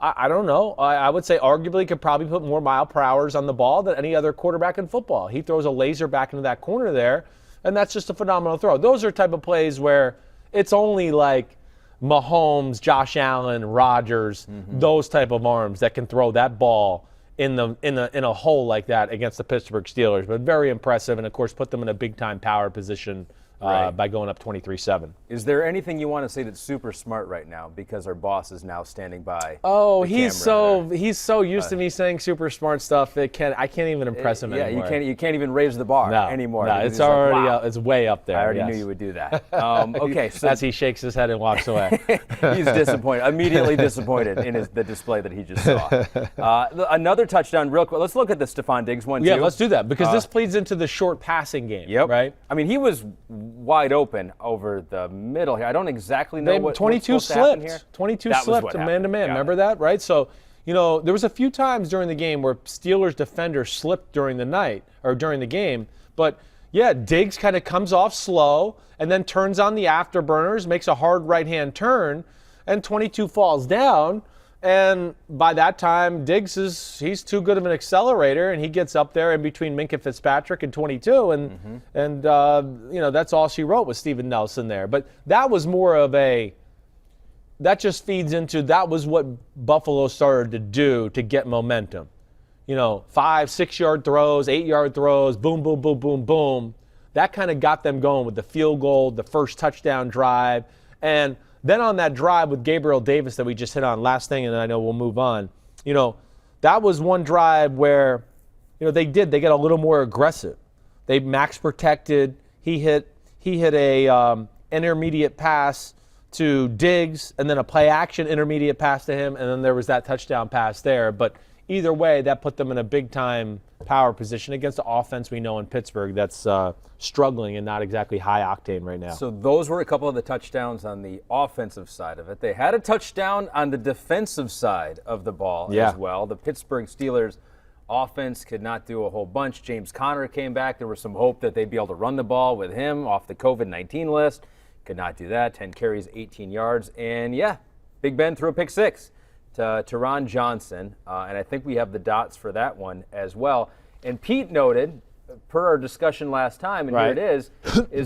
I don't know. I would say arguably could probably put more mile per hours on the ball than any other quarterback in football. He throws a laser back into that corner there, and that's just a phenomenal throw. Those are type of plays where it's only like Mahomes, Josh Allen, Rodgers, those type of arms that can throw that ball in a hole like that against the Pittsburgh Steelers. But very impressive, and of course put them in a big-time power position by going up 23-7. Is there anything you want to say that's super smart right now because our boss is now standing by? Oh, he's so used to me saying super smart stuff. I can't even impress him anymore. Yeah, you can't even raise the bar anymore. No, it's already up, it's way up there. I already knew you would do that. Okay, so as he shakes his head and walks away. He's disappointed, immediately disappointed in the display that he just saw. Another touchdown, real quick. Let's look at the Stephon Diggs one. Yeah, let's do that because this bleeds into the short passing game. Yep. Right. I mean, he was wide open over the middle here. I don't exactly know what 22 slipped here. 22 slipped man-to-man. Remember that, right? So, there was a few times during the game where Steelers defenders slipped during the night or during the game. But, yeah, Diggs kind of comes off slow and then turns on the afterburners, makes a hard right-hand turn, and 22 falls down. And by that time, Diggs he's too good of an accelerator, and he gets up there in between Minka Fitzpatrick and 22, and that's all she wrote with Steven Nelson there. But that was more of that just feeds into that was what Buffalo started to do to get momentum. 5-6 yard throws, 8-yard throws, boom, boom, boom, boom, boom. That kind of got them going with the field goal, the first touchdown drive, and then on that drive with Gabriel Davis that we just hit on, last thing, and then I know we'll move on. That was one drive where, they get a little more aggressive. They max protected. He hit a intermediate pass to Diggs, and then a play action intermediate pass to him, and then there was that touchdown pass there. But either way, that put them in a big-time power position against the offense we know in Pittsburgh that's struggling and not exactly high octane right now. So those were a couple of the touchdowns on the offensive side of it. They had a touchdown on the defensive side of the ball as well. The Pittsburgh Steelers offense could not do a whole bunch. James Conner came back. There was some hope that they'd be able to run the ball with him off the COVID-19 list. Could not do that. 10 carries, 18 yards. And, Big Ben threw a pick six to Ron Johnson. And I think we have the dots for that one as well. And Pete noted, per our discussion last time, and here it is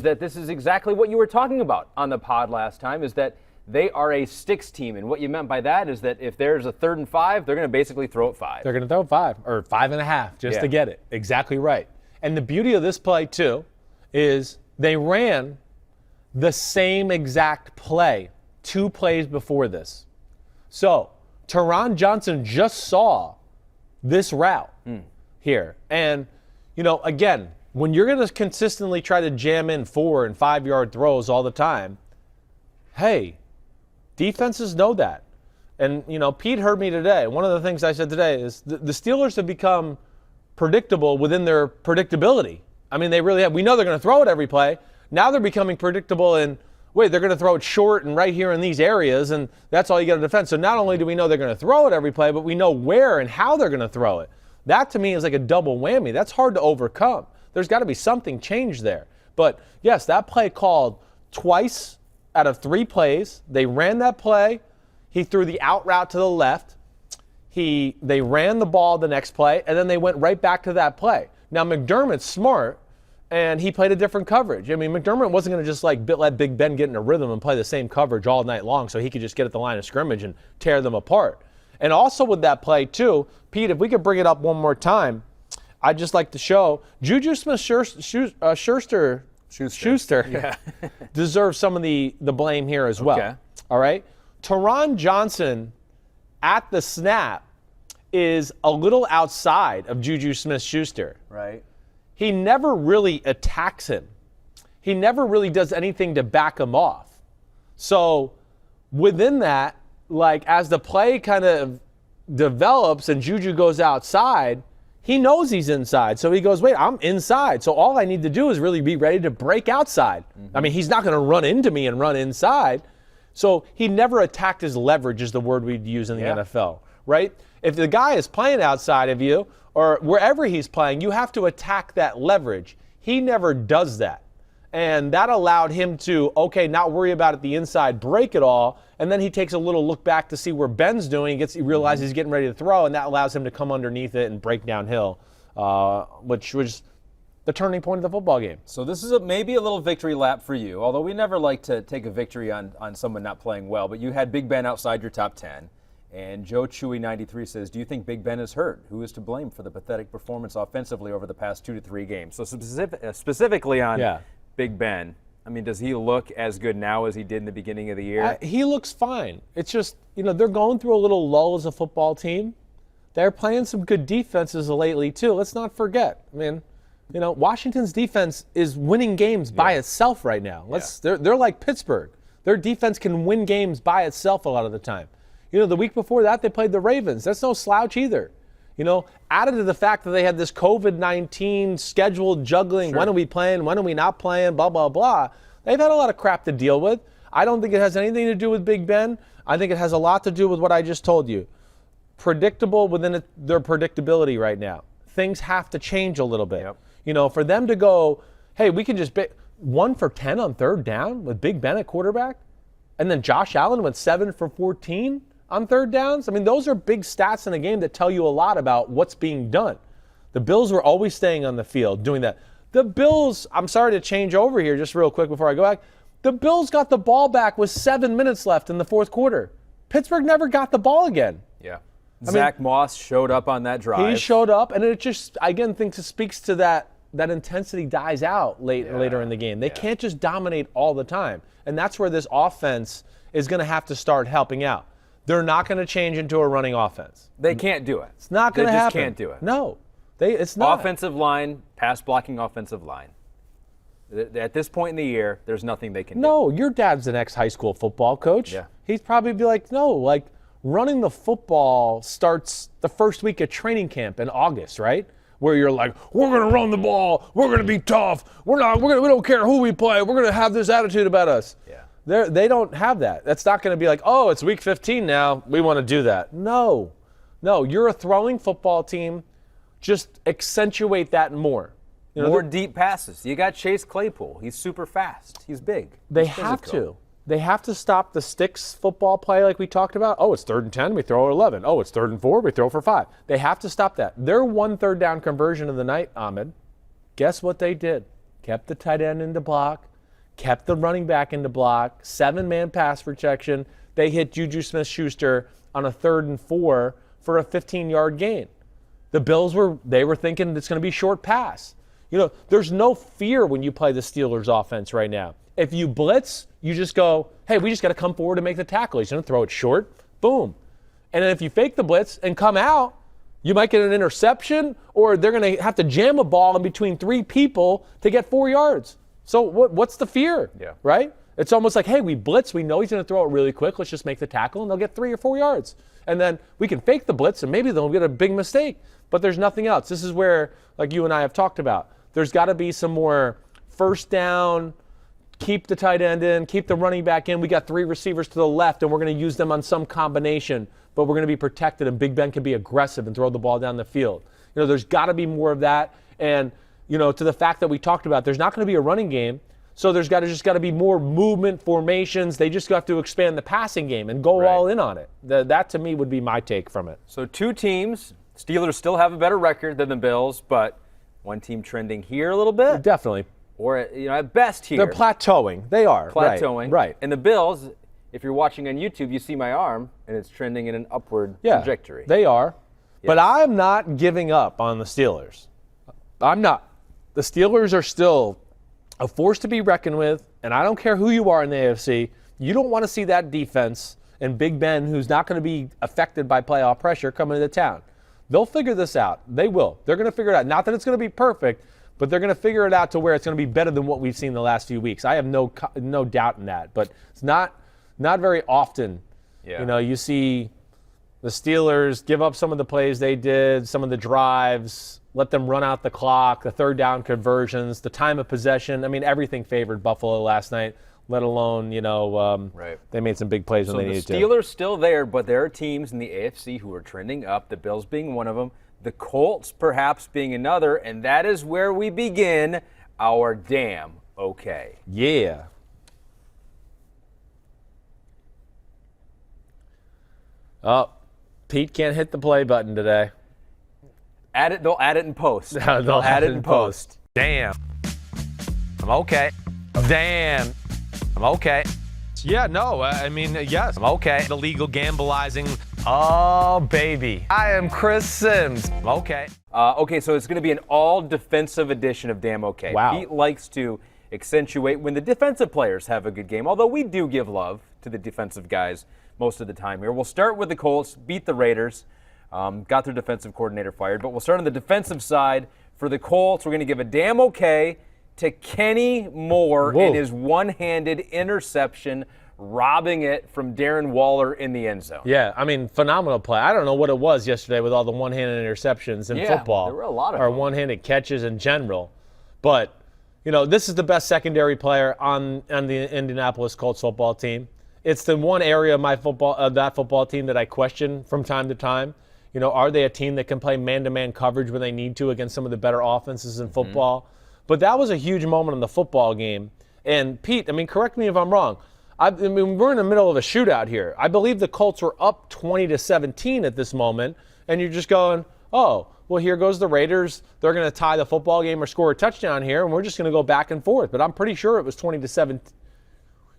that this is exactly what you were talking about on the pod last time, is that they are a sticks team. And what you meant by that is that if there's a 3rd and 5, they're going to basically throw it 5. They're going to throw 5 or 5.5 just to get it. Exactly right. And the beauty of this play, too, is they ran the same exact play 2 plays before this. So Teron Johnson just saw this route here. And, again, when you're going to consistently try to jam in 4 and 5 yard throws all the time, hey, defenses know that. And, Pete heard me today. One of the things I said today is the Steelers have become predictable within their predictability. I mean, they really have. We know they're going to throw it every play. Now they're becoming predictable in, they're going to throw it short and right here in these areas, and that's all you got to defend. So not only do we know they're going to throw it every play, but we know where and how they're going to throw it. That, to me, is like a double whammy. That's hard to overcome. There's got to be something changed there. But, yes, that play called twice out of 3 plays. They ran that play. He threw the out route to the left. They ran the ball the next play, and then they went right back to that play. Now, McDermott's smart, and he played a different coverage. I mean, McDermott wasn't going to just let Big Ben get in a rhythm and play the same coverage all night long so he could just get at the line of scrimmage and tear them apart. And also with that play, too, Pete, if we could bring it up one more time, I'd just like to show Juju Smith-Schuster deserves some of the blame here as well. Okay. All right? Teron Johnson at the snap is a little outside of Juju Smith-Schuster. Right. He never really attacks him. He never really does anything to back him off. So within that, as the play kind of develops and Juju goes outside, he knows he's inside. So he goes, wait, I'm inside. So all I need to do is really be ready to break outside. I mean, he's not going to run into me and run inside. So he never attacked his leverage is the word we'd use in the NFL, right? If the guy is playing outside of you or wherever he's playing, you have to attack that leverage. He never does that. And that allowed him to, not worry about it the inside, break it all, and then he takes a little look back to see where Ben's doing. He realizes he's getting ready to throw, and that allows him to come underneath it and break downhill, which was the turning point of the football game. So this is maybe a little victory lap for you, although we never like to take a victory on someone not playing well, but you had Big Ben outside your top 10. And Joe Chewy 93 says, do you think Big Ben is hurt? Who is to blame for the pathetic performance offensively over the past 2 to 3 games? So specifically on Big Ben, I mean, does he look as good now as he did in the beginning of the year? He looks fine. It's just, they're going through a little lull as a football team. They're playing some good defenses lately, too. Let's not forget. I mean, Washington's defense is winning games by itself right now. They're like Pittsburgh. Their defense can win games by itself a lot of the time. The week before that, they played the Ravens. That's no slouch either. Added to the fact that they had this COVID-19 scheduled juggling, when are we playing, when are we not playing, blah, blah, blah. They've had a lot of crap to deal with. I don't think it has anything to do with Big Ben. I think it has a lot to do with what I just told you. Predictable within their predictability right now. Things have to change a little bit. For them to go, hey, we can just 1 for 10 on 3rd down with Big Ben at quarterback, and then Josh Allen went 7 for 14 on 3rd downs. I mean, those are big stats in a game that tell you a lot about what's being done. The Bills were always staying on the field doing that. The Bills, I'm sorry to change over here just real quick before I go back. The Bills got the ball back with 7 minutes left in the 4th quarter. Pittsburgh never got the ball again. Yeah. Zach Moss showed up on that drive. He showed up, and it just, again, thinks it speaks to that intensity dies out later in the game. They can't just dominate all the time. And that's where this offense is going to have to start helping out. They're not going to change into a running offense. They can't do it. It's not going to happen. They just can't do it. No, it's not. Offensive line, pass blocking offensive line. At this point in the year, there's nothing they can do. No, your dad's an ex-high school football coach. Yeah. He'd probably be like, no, running the football starts the first week of training camp in August, right? Where you're like, we're going to run the ball, we're going to be tough, we don't care who we play, we're going to have this attitude about us. Yeah. They don't have that. That's not going to be like, oh, it's week 15 now, we want to do that. No, you're a throwing football team. Just accentuate that more. More deep passes. You got Chase Claypool. He's super fast. He's big. They have to. They have to stop the sticks football play like we talked about. Oh, it's 3rd and 10, we throw 11. Oh, it's 3rd and 4, we throw for 5. They have to stop that. Their 1 third down conversion of the night, Ahmed, guess what they did? Kept the tight end into block, kept the running back into block, 7-man pass protection. They hit Juju Smith-Schuster on a 3rd and 4 for a 15-yard gain. The Bills were thinking it's going to be short pass. There's no fear when you play the Steelers offense right now. If you blitz, you just go, hey, we just got to come forward and make the tackle. He's going to throw it short. Boom. And then if you fake the blitz and come out, you might get an interception, or they're going to have to jam a ball in between 3 people to get 4 yards. So what's the fear? Yeah. Right? It's almost like, hey, we blitz. We know he's going to throw it really quick. Let's just make the tackle, and they'll get 3 or 4 yards. And then we can fake the blitz, and maybe they'll get a big mistake. But there's nothing else. This is where, like you and I have talked about, there's got to be some more first down, keep the tight end in, keep the running back in. We got 3 receivers to the left, and we're going to use them on some combination, but we're going to be protected, and Big Ben can be aggressive and throw the ball down the field. There's got to be more of that. And, to the fact that we talked about, there's not going to be a running game, so there's just got to be more movement formations. They just have to expand the passing game and go all in on it. That, to me, would be my take from it. So 2 teams. Steelers still have a better record than the Bills, but one team trending here a little bit. Definitely. Or, at best here. They're plateauing. They are. Plateauing. Right. And the Bills, if you're watching on YouTube, you see my arm, and it's trending in an upward trajectory. They are. Yes. But I'm not giving up on the Steelers. I'm not. The Steelers are still a force to be reckoned with, and I don't care who you are in the AFC. You don't want to see that defense and Big Ben, who's not going to be affected by playoff pressure, coming into town. They'll figure this out. They will. They're going to figure it out. Not that it's going to be perfect, but they're going to figure it out to where it's going to be better than what we've seen the last few weeks. I have no doubt in that. But it's not very often. Yeah. You see the Steelers give up some of the plays they did, some of the drives, let them run out the clock, the 3rd down conversions, the time of possession. I mean, everything favored Buffalo last night, let alone, they made some big plays when they needed to. So the Steelers still there, but there are teams in the AFC who are trending up, the Bills being one of them, the Colts perhaps being another, and that is where we begin our damn okay. Yeah. Oh, Pete can't hit the play button today. They'll add it in post. They'll add it in post. Damn. I'm okay. Damn. I'm okay. Yeah, no, yes. I'm okay. The legal gambleizing. Oh, baby. I am Chris Simms. I'm okay. Okay, so it's going to be an all-defensive edition of Damn Okay. Wow. Pete likes to accentuate when the defensive players have a good game, although we do give love to the defensive guys most of the time here. We'll start with the Colts, beat the Raiders, got their defensive coordinator fired, but we'll start on the defensive side. For the Colts, we're going to give a damn okay to Kenny Moore and his one-handed interception, robbing it from Darren Waller in the end zone. Yeah, phenomenal play. I don't know what it was yesterday with all the one-handed interceptions in football. There were a lot of or them. One-handed catches in general. But, this is the best secondary player on the Indianapolis Colts football team. It's the one area of that football team that I question from time to time. Are they a team that can play man-to-man coverage when they need to against some of the better offenses in football? Mm-hmm. But that was a huge moment in the football game. And Pete, correct me if I'm wrong. We're in the middle of a shootout here. I believe the Colts were up 20-17 at this moment, and you're just going, oh, well, here goes the Raiders. They're going to tie the football game or score a touchdown here, and we're just going to go back and forth. But I'm pretty sure it was 20-17.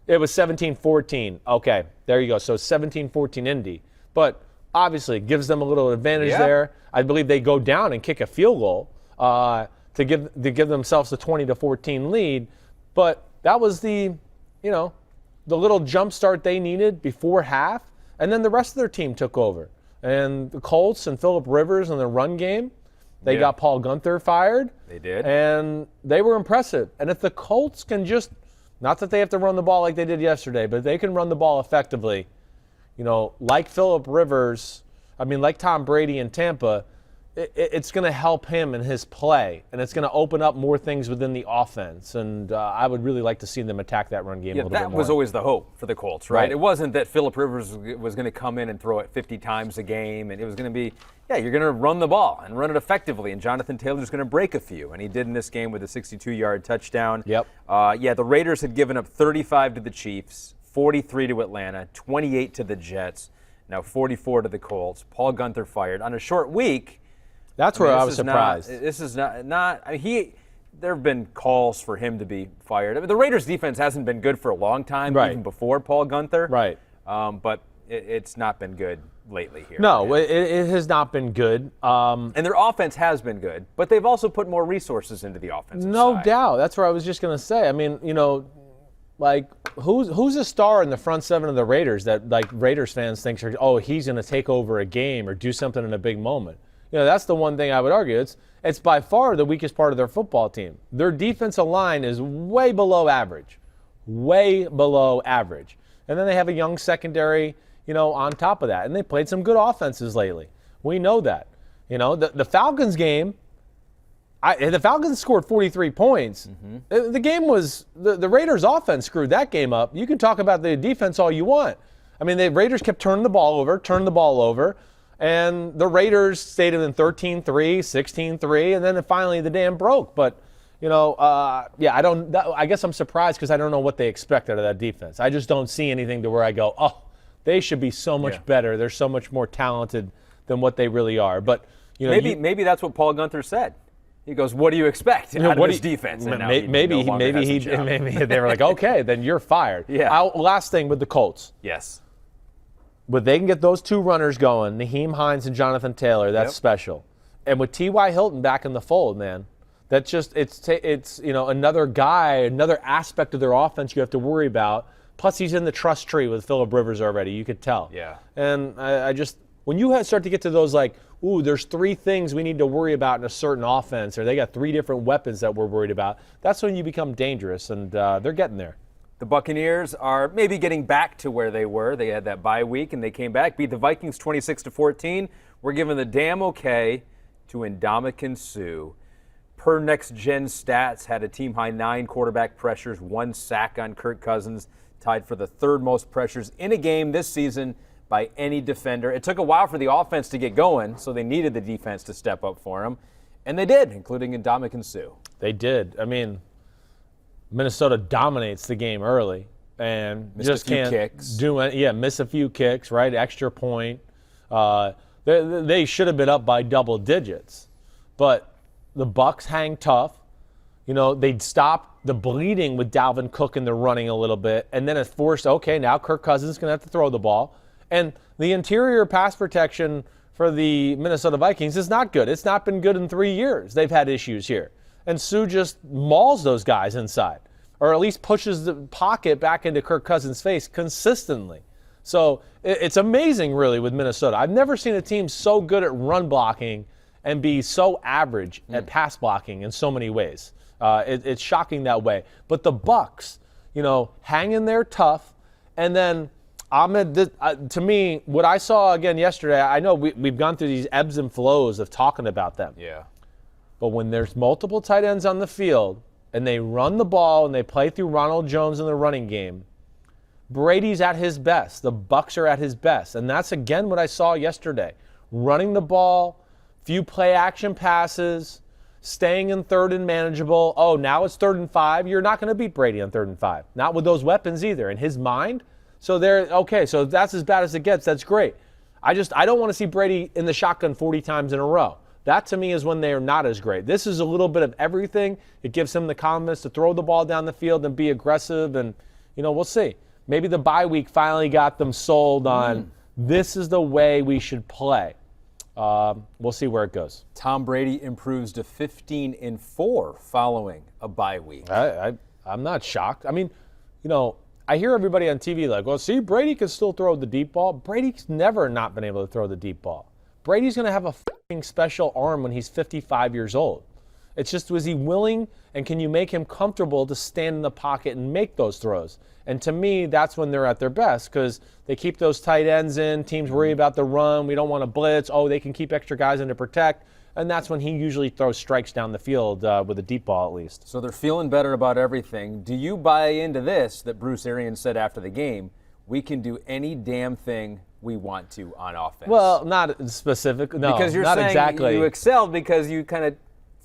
It was 17-14. Okay, there you go. So 17-14 Indy. But obviously it gives them a little advantage there. I believe they go down and kick a field goal to give themselves a 20-14 lead. But that was the little jump start they needed before half. And then the rest of their team took over. And the Colts and Phillip Rivers in the run game, they got Paul Gunther fired. They did. And they were impressive. And if the Colts can just, not that they have to run the ball like they did yesterday, but they can run the ball effectively, like Phillip Rivers, like Tom Brady in Tampa, it's going to help him in his play, and it's going to open up more things within the offense. And I would really like to see them attack that run game a little bit more. That was always the hope for the Colts, right? It wasn't that Phillip Rivers was going to come in and throw it 50 times a game, and it was going to be, you're going to run the ball and run it effectively, and Jonathan Taylor's going to break a few, and he did in this game with a 62-yard touchdown. Yep. The Raiders had given up 35 to the Chiefs, 43 to Atlanta, 28 to the Jets, now 44 to the Colts. Paul Guenther fired on a short week. That's where I was surprised. This is not. There have been calls for him to be fired. The Raiders' defense hasn't been good for a long time, even before Paul Guenther. Right. But it's not been good lately here. No, it has not been good. And their offense has been good, but they've also put more resources into the offensive side. No doubt. That's what I was just going to say. Who's a star in the front seven of the Raiders that Raiders fans think, he's going to take over a game or do something in a big moment? That's the one thing I would argue. It's by far the weakest part of their football team. Their defensive line is way below average. Way below average. And then they have a young secondary, on top of that. And they played some good offenses lately. We know that. The Falcons game, the Falcons scored 43 points. Mm-hmm. The game was, the Raiders' offense screwed that game up. You can talk about the defense all you want. The Raiders kept turning the ball over. And the Raiders stayed in 13-3, 16-3, and then finally the dam broke. But, I guess I'm surprised because I don't know what they expect out of that defense. I just don't see anything to where I go, they should be so much better. They're so much more talented than what they really are. But, maybe that's what Paul Guenther said. He goes, "What do you expect out of his defense?" And maybe they were like, "Okay, then you're fired." Yeah. Last thing with the Colts. Yes. But they can get those two runners going, Nyheim Hines and Jonathan Taylor. That's special. And with T.Y. Hilton back in the fold, man, that's just it's another guy, another aspect of their offense you have to worry about. Plus, he's in the trust tree with Phillip Rivers already. You could tell. Yeah. And I just when you start to get to those there's three things we need to worry about in a certain offense, or they got three different weapons that we're worried about. That's when you become dangerous, and they're getting there. The Buccaneers are maybe getting back to where they were. They had that bye week, and they came back, beat the Vikings 26-14. We're giving the damn okay to Ndamukong Suh. Per Next Gen Stats, had a team-high 9 quarterback pressures, 1 sack on Kirk Cousins, tied for the third most pressures in a game this season by any defender. It took a while for the offense to get going, so they needed the defense to step up for them, and they did, including Ndamukong Suh. They did. Minnesota dominates the game early and missed just can't do it. Yeah, miss a few kicks, right? Extra point. They should have been up by double digits, but the Bucs hang tough. They'd stop the bleeding with Dalvin Cook in the running a little bit, and then it forced, now Kirk Cousins is going to have to throw the ball. And the interior pass protection for the Minnesota Vikings is not good. It's not been good in 3 years. They've had issues here. And Suh just mauls those guys inside, or at least pushes the pocket back into Kirk Cousins' face consistently. So it's amazing, really, with Minnesota. I've never seen a team so good at run blocking and be so average at pass blocking in so many ways. It's shocking that way. But the Bucs, hang in there tough. And then, Ahmed, to me, what I saw again yesterday, I know we've gone through these ebbs and flows of talking about them. Yeah. But when there's multiple tight ends on the field and they run the ball and they play through Ronald Jones in the running game, Brady's at his best. The Bucs are at his best. And that's, again, what I saw yesterday. Running the ball, few play-action passes, staying in third and manageable. Oh, now it's 3rd and 5. You're not going to beat Brady on 3rd and 5. Not with those weapons either. In his mind, so that's as bad as it gets. That's great. I don't want to see Brady in the shotgun 40 times in a row. That, to me, is when they are not as great. This is a little bit of everything. It gives him the confidence to throw the ball down the field and be aggressive. And, we'll see. Maybe the bye week finally got them sold on this is the way we should play. We'll see where it goes. Tom Brady improves to 15-4 following a bye week. I'm not shocked. I hear everybody on TV like, well, see, Brady can still throw the deep ball. Brady's never not been able to throw the deep ball. Brady's going to have a special arm when he's 55 years old. It's just, was he willing, and can you make him comfortable to stand in the pocket and make those throws? And to me, that's when they're at their best because they keep those tight ends in. Teams worry about the run. We don't want to blitz. Oh, they can keep extra guys in to protect. And that's when he usually throws strikes down the field with a deep ball at least. So they're feeling better about everything. Do you buy into this that Bruce Arians said after the game? We can do any damn thing we want to on offense. Well, not specific. No, because you're not saying exactly. You excelled because you kind of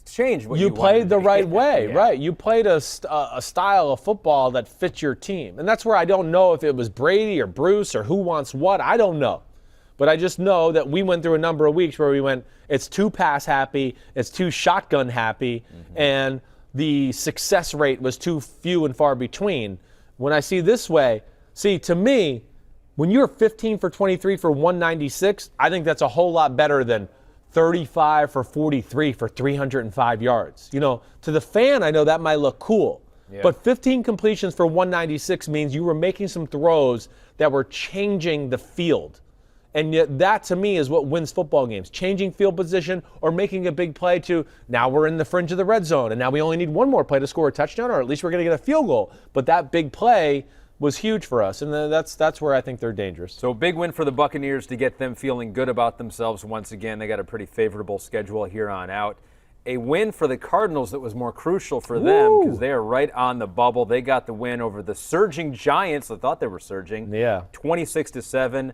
changed what you played the right way, yeah. right? You played a style of football that fits your team. And that's where I don't know if it was Brady or Bruce or who wants what. I don't know. But I just know that we went through a number of weeks where we went, it's too pass happy, it's too shotgun happy, and the success rate was too few and far between. When I see this way, to me, when you're 15 for 23 for 196, I think that's a whole lot better than 35 for 43 for 305 yards. You know, to the fan, I know that might look cool. Yeah. But 15 completions for 196 means you were making some throws that were changing the field. And yet that, to me, is what wins football games. Changing field position or making a big play to, now we're in the fringe of the red zone, and now we only need one more play to score a touchdown, or at least we're going to get a field goal. But that big play was huge for us, and that's where I think they're dangerous. So a big win for the Buccaneers to get them feeling good about themselves once again. They got a pretty favorable schedule here on out. A win for the Cardinals that was more crucial for them because they are right on the bubble. They got the win over the surging Giants. I thought they were surging. Yeah. 26-7.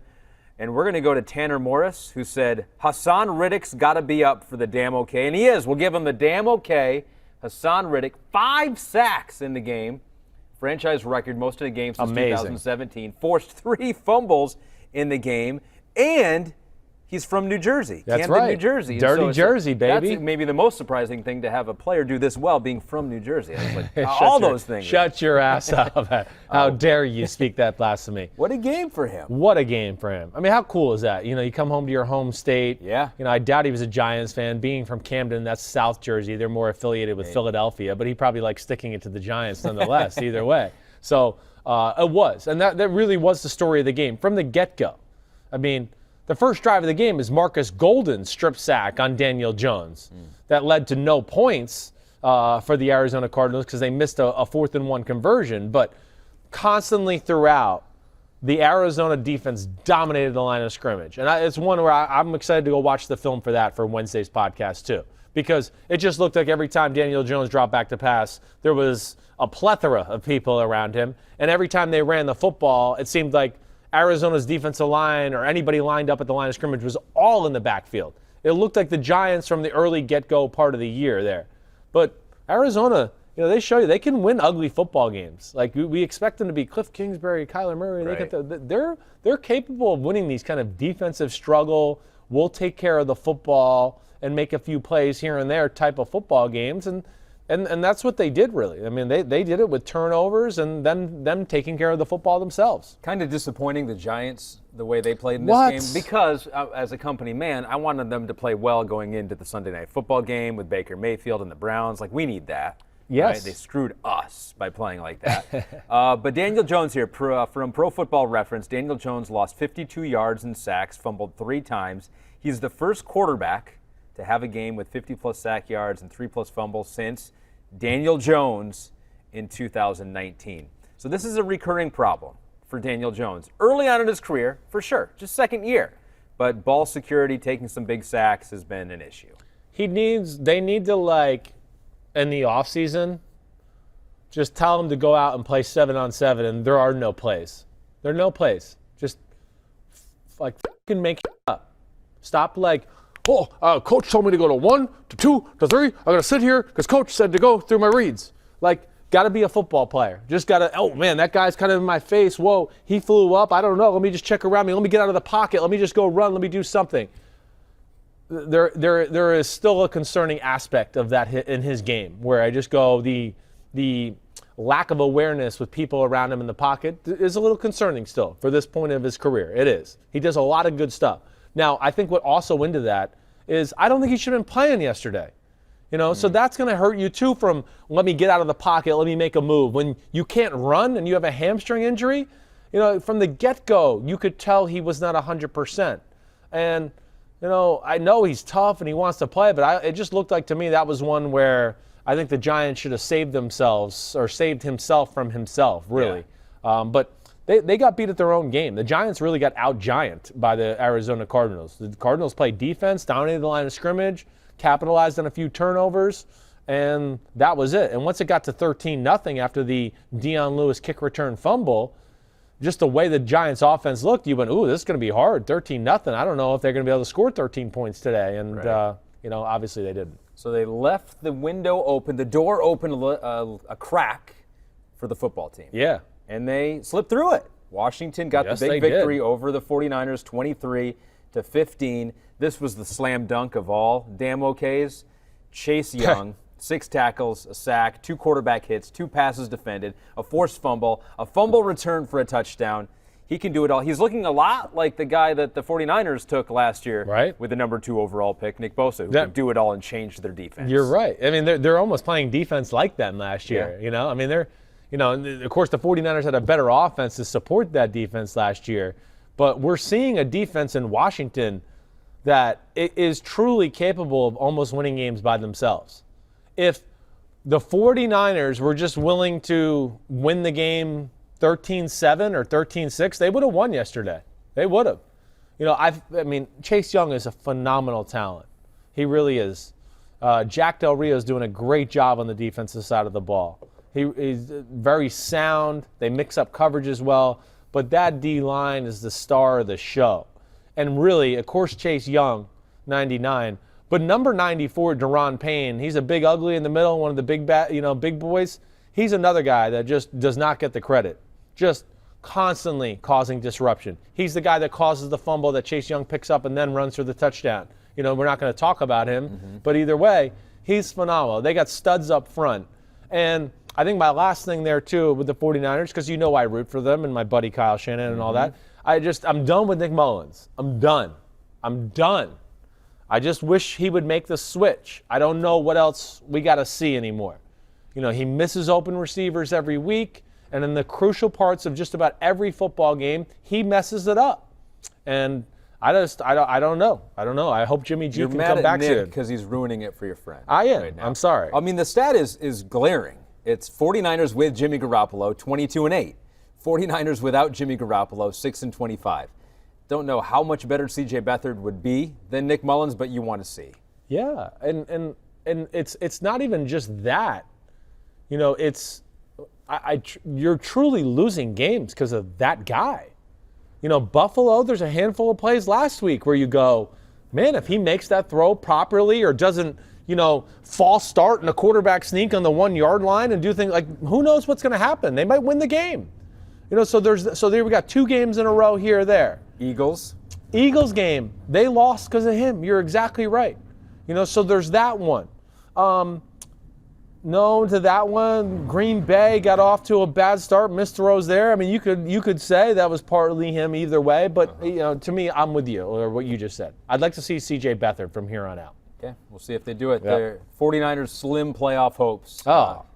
And we're going to go to Tanner Morris, who said, Haason Reddick's got to be up for the damn okay. And he is. We'll give him the damn okay. Haason Reddick, 5 sacks in the game. Franchise record, most of the games since 2017. Forced 3 fumbles in the game. And he's from New Jersey. That's Camden, right. New Jersey. Dirty Jersey, baby. That's maybe the most surprising thing to have a player do this well being from New Jersey. I was like, all those things. Shut your ass up. How dare you speak that blasphemy. What a game for him. What a game for him. I mean, how cool is that? You know, you come home to your home state. Yeah. You know, I doubt he was a Giants fan. Being from Camden, that's South Jersey. They're more affiliated with Philadelphia, but he probably likes sticking it to the Giants nonetheless, either way. So it was. And that really was the story of the game from the get-go. I mean, the first drive of the game is Marcus Golden's strip sack on Daniel Jones. That led to no points for the Arizona Cardinals because they missed a 4th-and-1 conversion. But constantly throughout, the Arizona defense dominated the line of scrimmage. And it's one where I'm excited to go watch the film for that for Wednesday's podcast too. Because it just looked like every time Daniel Jones dropped back to pass, there was a plethora of people around him. And every time they ran the football, it seemed like Arizona's defensive line or anybody lined up at the line of scrimmage was all in the backfield. It looked like the Giants from the early get-go part of the year there. But Arizona, you know, they show you they can win ugly football games. Like we expect them to be Cliff Kingsbury, Kyler Murray. Right. They're capable of winning these kind of defensive struggle, we'll take care of the football and make a few plays here and there type of football games. And that's what they did, really. I mean, they did it with turnovers and then them taking care of the football themselves. Kind of disappointing, the Giants, the way they played in this game. Because, as a company man, I wanted them to play well going into the Sunday Night Football game with Baker Mayfield and the Browns. Like, we need that. Yes. Right? They screwed us by playing like that. But Daniel Jones here, from Pro Football Reference, Daniel Jones lost 52 yards in sacks, fumbled 3 times. He's the first quarterback to have a game with 50-plus sack yards and 3-plus fumbles since Daniel Jones in 2019. So this is a recurring problem for Daniel Jones. Early on in his career, for sure, just second year. But ball security, taking some big sacks has been an issue. They need to, like, in the offseason, just tell him to go out and play 7-on-7, and there are no plays. There are no plays. Just, like, fucking make it up. Stop, like, coach told me to go to 1, to 2, to 3. I got to sit here because coach said to go through my reads. Like, got to be a football player. Just got to, oh, man, that guy's kind of in my face. Whoa, he flew up. I don't know. Let me just check around me. Let me get out of the pocket. Let me just go run. Let me do something. There is still a concerning aspect of that in his game where I just go, the lack of awareness with people around him in the pocket is a little concerning still for this point of his career. It is. He does a lot of good stuff. Now, I think what also into that is I don't think he should have been playing yesterday. You know, so that's going to hurt you too from let me get out of the pocket, let me make a move. When you can't run and you have a hamstring injury, you know, from the get-go, you could tell he was not 100%. And, you know, I know he's tough and he wants to play, but it just looked like to me that was one where I think the Giants should have saved themselves or saved himself from himself, really. But they got beat at their own game. The Giants really got out-giant by the Arizona Cardinals. The Cardinals played defense, dominated the line of scrimmage, capitalized on a few turnovers, and that was it. And once it got to 13-0 after the Dion Lewis kick return fumble, just the way the Giants offense looked, you went, ooh, this is going to be hard, 13-0. I don't know if they're going to be able to score 13 points today. And, obviously they didn't. So they left the window open, the door open a crack for the football team. Yeah. And they slipped through it. Washington got the big victory over the 49ers, 23-15. This was the slam dunk of all damn OKs. Chase Young, 6 tackles, a sack, 2 quarterback hits, 2 passes defended, a forced fumble, a fumble return for a touchdown. He can do it all. He's looking a lot like the guy that the 49ers took last year with the number 2 overall pick, Nick Bosa, who can do it all and change their defense. You're right. I mean, they're almost playing defense like them last year. Yeah. I mean, of course, the 49ers had a better offense to support that defense last year. But we're seeing a defense in Washington that is truly capable of almost winning games by themselves. If the 49ers were just willing to win the game 13-7 or 13-6, they would have won yesterday. They would have. Chase Young is a phenomenal talent. He really is. Jack Del Rio is doing a great job on the defensive side of the ball. He's very sound. They mix up coverage as well. But that D-line is the star of the show. And really, of course, Chase Young, 99. But number 94, Daron Payne, he's a big ugly in the middle, one of the big boys. He's another guy that just does not get the credit. Just constantly causing disruption. He's the guy that causes the fumble that Chase Young picks up and then runs for the touchdown. We're not going to talk about him, but either way, he's phenomenal. They got studs up front. And I think my last thing there, too, with the 49ers, because I root for them and my buddy Kyle Shanahan and all that, I'm done with Nick Mullins. I'm done. I just wish he would make the switch. I don't know what else we got to see anymore. He misses open receivers every week, and in the crucial parts of just about every football game, he messes it up. And I don't know. I hope Jimmy G can come back soon. Because he's ruining it for your friend. I am. Right now. I'm sorry. I mean, the stat is glaring. It's 49ers with Jimmy Garoppolo, 22-8. 49ers without Jimmy Garoppolo, 6-25. Don't know how much better C.J. Beathard would be than Nick Mullins, but you want to see. Yeah, and it's not even just that. You're truly losing games because of that guy. Buffalo, there's a handful of plays last week where you go, man, if he makes that throw properly or doesn't, false start and a quarterback sneak on the 1-yard line and do things like, who knows what's going to happen? They might win the game. So there we got 2 games in a row here or there. Eagles game, they lost because of him. You're exactly right. So there's that one. No to that one. Green Bay got off to a bad start, missed throws there. I mean, you could say that was partly him either way, but to me, I'm with you, or what you just said. I'd like to see C.J. Beathard from here on out. Okay, we'll see if they do it. Yep. Their 49ers slim playoff hopes.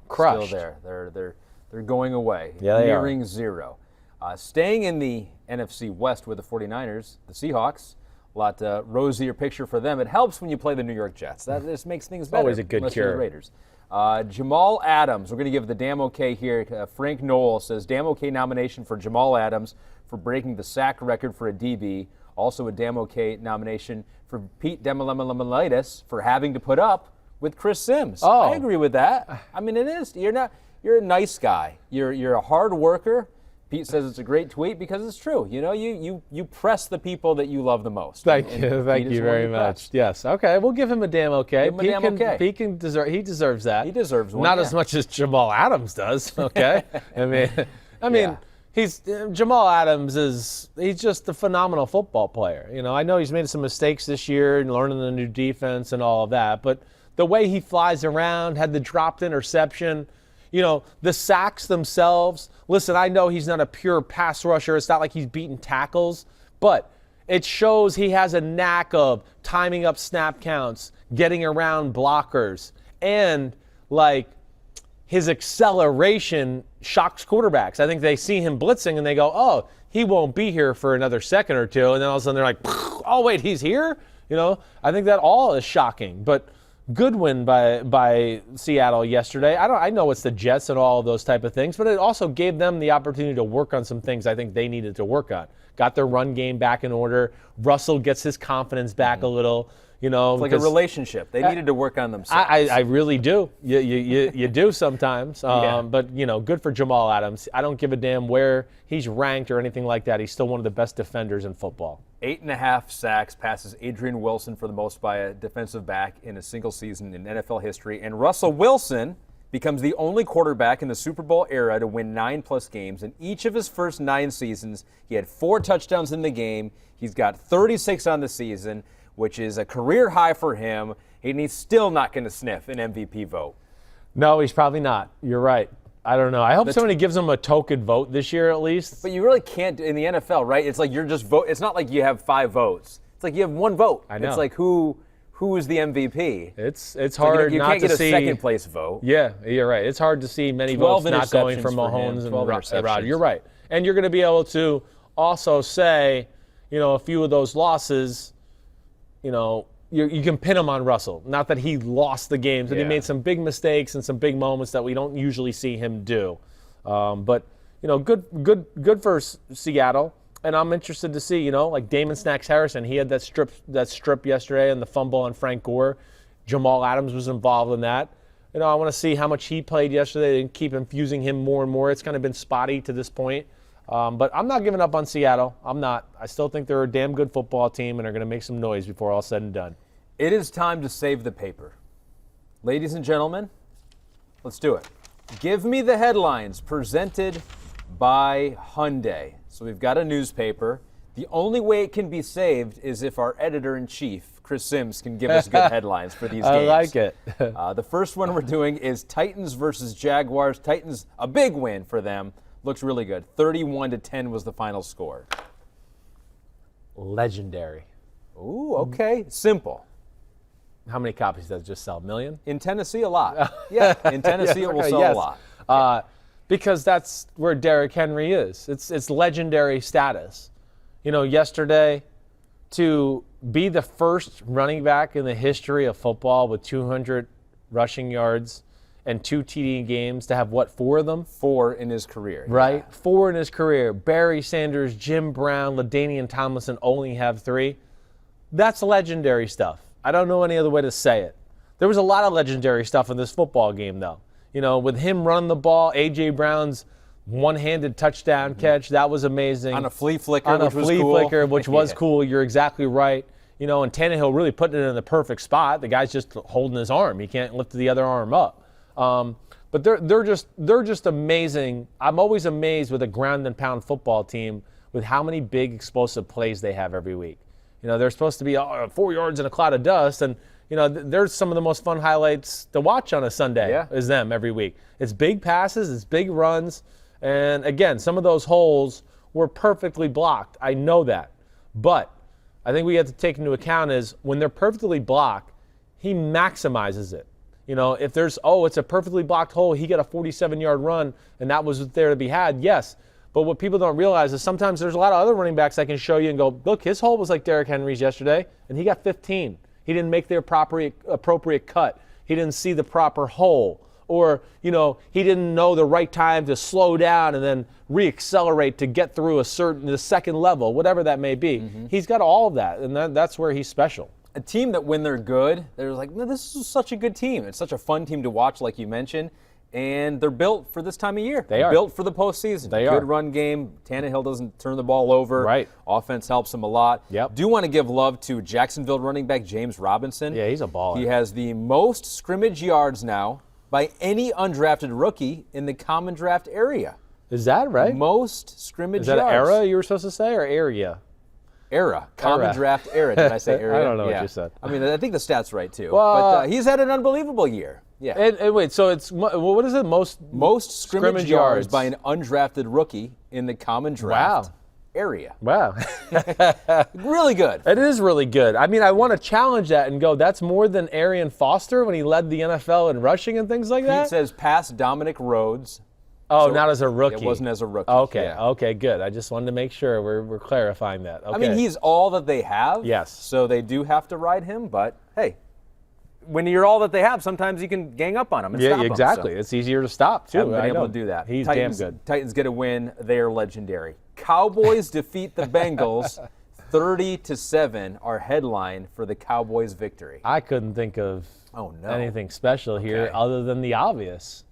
Crushed. Still there. They're going away. Yeah, they nearing are. 0. Staying in the NFC West with the 49ers, the Seahawks, a lot rosier picture for them. It helps when you play the New York Jets. That just makes things better. Always a good cure. The Raiders. Jamal Adams, we're going to give the damn okay here. Frank Knoll says damn okay nomination for Jamal Adams for breaking the sack record for a DB. Also a damn okay nomination for Pete Demolitis for having to put up with Chris Simms. I agree with that. I mean, it is. You're a nice guy. You're a hard worker. Pete says it's a great tweet because it's true. You press the people that you love the most. Thank you very much. Yes. Okay, we'll give him a damn okay. Give him a damn okay. He deserves that. He deserves one. Not as much as Jamal Adams does. Okay. I mean, Jamal Adams he's just a phenomenal football player. I know he's made some mistakes this year and learning the new defense and all of that, but the way he flies around, had the dropped interception. The sacks themselves. Listen, I know he's not a pure pass rusher. It's not like he's beating tackles, but it shows he has a knack of timing up snap counts, getting around blockers, and his acceleration shocks quarterbacks. I think they see him blitzing and they go, oh, he won't be here for another second or two. And then all of a sudden they're like, oh, wait, he's here? I think that all is shocking. But good win by Seattle yesterday. I know it's the Jets and all of those type of things, but it also gave them the opportunity to work on some things I think they needed to work on. Got their run game back in order. Russell gets his confidence back a little. It's like a relationship. They needed to work on themselves. I really do. You do sometimes. But, good for Jamal Adams. I don't give a damn where he's ranked or anything like that. He's still one of the best defenders in football. 8.5 sacks, passes Adrian Wilson for the most by a defensive back in a single season in NFL history. And Russell Wilson becomes the only quarterback in the Super Bowl era to win 9+ games. In each of his first 9 seasons, he had 4 touchdowns in the game. He's got 36 on the season, which is a career high for him, and he's still not going to sniff an MVP vote. No, he's probably not. You're right. I don't know. I hope somebody gives him a token vote this year at least. But you really can't in the NFL, right? It's like you're just vote. It's not like you have 5 votes. It's like you have 1 vote. I know. It's like who is the MVP? It's hard you not to see. You can't get a second place vote. Yeah, you're right. It's hard to see many votes not going from Mahomes and Rodgers. You're right. And you're going to be able to also say, a few of those losses, you can pin him on Russell. Not that he lost the games, but he made some big mistakes and some big moments that we don't usually see him do. But good for Seattle. And I'm interested to see, like Damon Snacks Harrison, he had that strip yesterday and the fumble on Frank Gore. Jamal Adams was involved in that. I want to see how much he played yesterday and keep infusing him more and more. It's kind of been spotty to this point. But I'm not giving up on Seattle. I'm not. I still think they're a damn good football team and are going to make some noise before all said and done. It is time to save the paper. Ladies and gentlemen, let's do it. Give me the headlines presented by Hyundai. So we've got a newspaper. The only way it can be saved is if our editor-in-chief, Chris Simms, can give us good headlines for these games. I like it. The first one we're doing is Titans versus Jaguars. Titans, a big win for them. Looks really good. 31-10 was the final score. Legendary. Ooh, okay. Simple. How many copies does it just sell? 1 million? In Tennessee, a lot. Yeah, in Tennessee it will sell a lot. Because that's where Derrick Henry is. It's legendary status. Yesterday, to be the first running back in the history of football with 200 rushing yards and 2 TD games, to have 4 of them? 4 in his career. Right? Yeah. 4 in his career. Barry Sanders, Jim Brown, LaDainian Tomlinson only have 3. That's legendary stuff. I don't know any other way to say it. There was a lot of legendary stuff in this football game, though. With him running the ball, A.J. Brown's one-handed touchdown catch, that was amazing. On a flea flicker, which was cool. You're exactly right. And Tannehill really putting it in the perfect spot. The guy's just holding his arm. He can't lift the other arm up. But they're just amazing. I'm always amazed with a ground and pound football team with how many big explosive plays they have every week. They're supposed to be 4 yards in a cloud of dust, and there's some of the most fun highlights to watch on a Sunday is them every week. It's big passes, it's big runs, and again, some of those holes were perfectly blocked. I know that. But I think we have to take into account is when they're perfectly blocked, he maximizes it. If there's, it's a perfectly blocked hole, he got a 47-yard run, and that was there to be had, yes. But what people don't realize is sometimes there's a lot of other running backs I can show you and go, look, his hole was like Derrick Henry's yesterday, and he got 15. He didn't make the appropriate cut. He didn't see the proper hole. Or, he didn't know the right time to slow down and then reaccelerate to get through the second level, whatever that may be. Mm-hmm. He's got all of that, and that's where he's special. A team that when they're good, they're like, no, this is such a good team. It's such a fun team to watch, like you mentioned. And they're built for this time of year. They're built for the postseason. Good run game. Tannehill doesn't turn the ball over. Right. Offense helps him a lot. Yep. Do want to give love to Jacksonville running back James Robinson. Yeah, he's a baller. He has the most scrimmage yards now by any undrafted rookie in the common draft area. Is that right? Most scrimmage yards. Is that era you were supposed to say or area? Era. Common draft era. Did I say area? I don't know what you said. I mean, I think the stat's right, too. Well, but he's had an unbelievable year. Yeah. And wait, so it's, what is it? Most scrimmage yards by an undrafted rookie in the common draft area. Wow. Really good. It is really good. I mean, I want to challenge that and go, that's more than Arian Foster when he led the NFL in rushing and things like that? Pete says past Dominic Rhodes. Oh, so not as a rookie. It wasn't as a rookie. Okay, okay, good. I just wanted to make sure we're clarifying that. Okay. I mean, he's all that they have. Yes. So they do have to ride him, but hey. when you're all that they have, sometimes you can gang up on them and stop them. Exactly. It's easier to stop, too. Haven't been able to do that. He's damn good. Titans get a win. They are legendary. Cowboys defeat the Bengals 30-7, our headline for the Cowboys' victory. I couldn't think of anything special here other than the obvious.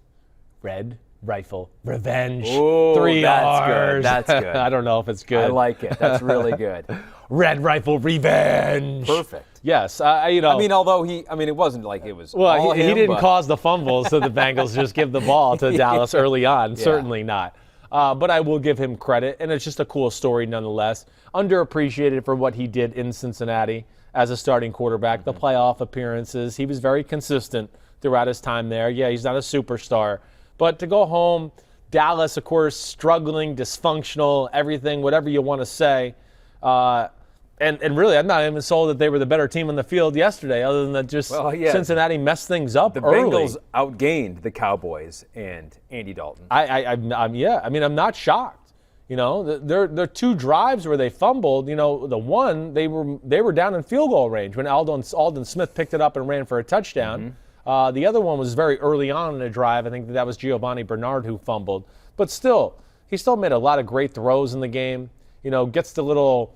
Red Rifle Revenge. Ooh, 3 that's R's. good. That's good. I don't know if it's good. I like it. That's really good. Red Rifle Revenge. Perfect. Yes, although it wasn't like it was. Well, he didn't cause the fumble, so the Bengals just give the ball to Dallas early on. Certainly not. But I will give him credit, and it's just a cool story nonetheless. Underappreciated for what he did in Cincinnati as a starting quarterback, the playoff appearances. He was very consistent throughout his time there. Yeah, he's not a superstar. But to go home, Dallas, of course, struggling, dysfunctional, everything, whatever you want to say. And really, I'm not even sold that they were the better team on the field yesterday, other than that Cincinnati messed things up early. The Bengals outgained the Cowboys and Andy Dalton. I'm not shocked. You know, there are 2 drives where they fumbled. You know, the one, they were down in field goal range when Aldon Smith picked it up and ran for a touchdown. The other one was very early on in the drive. I think that was Giovanni Bernard who fumbled. But still, he still made a lot of great throws in the game. You know, gets the little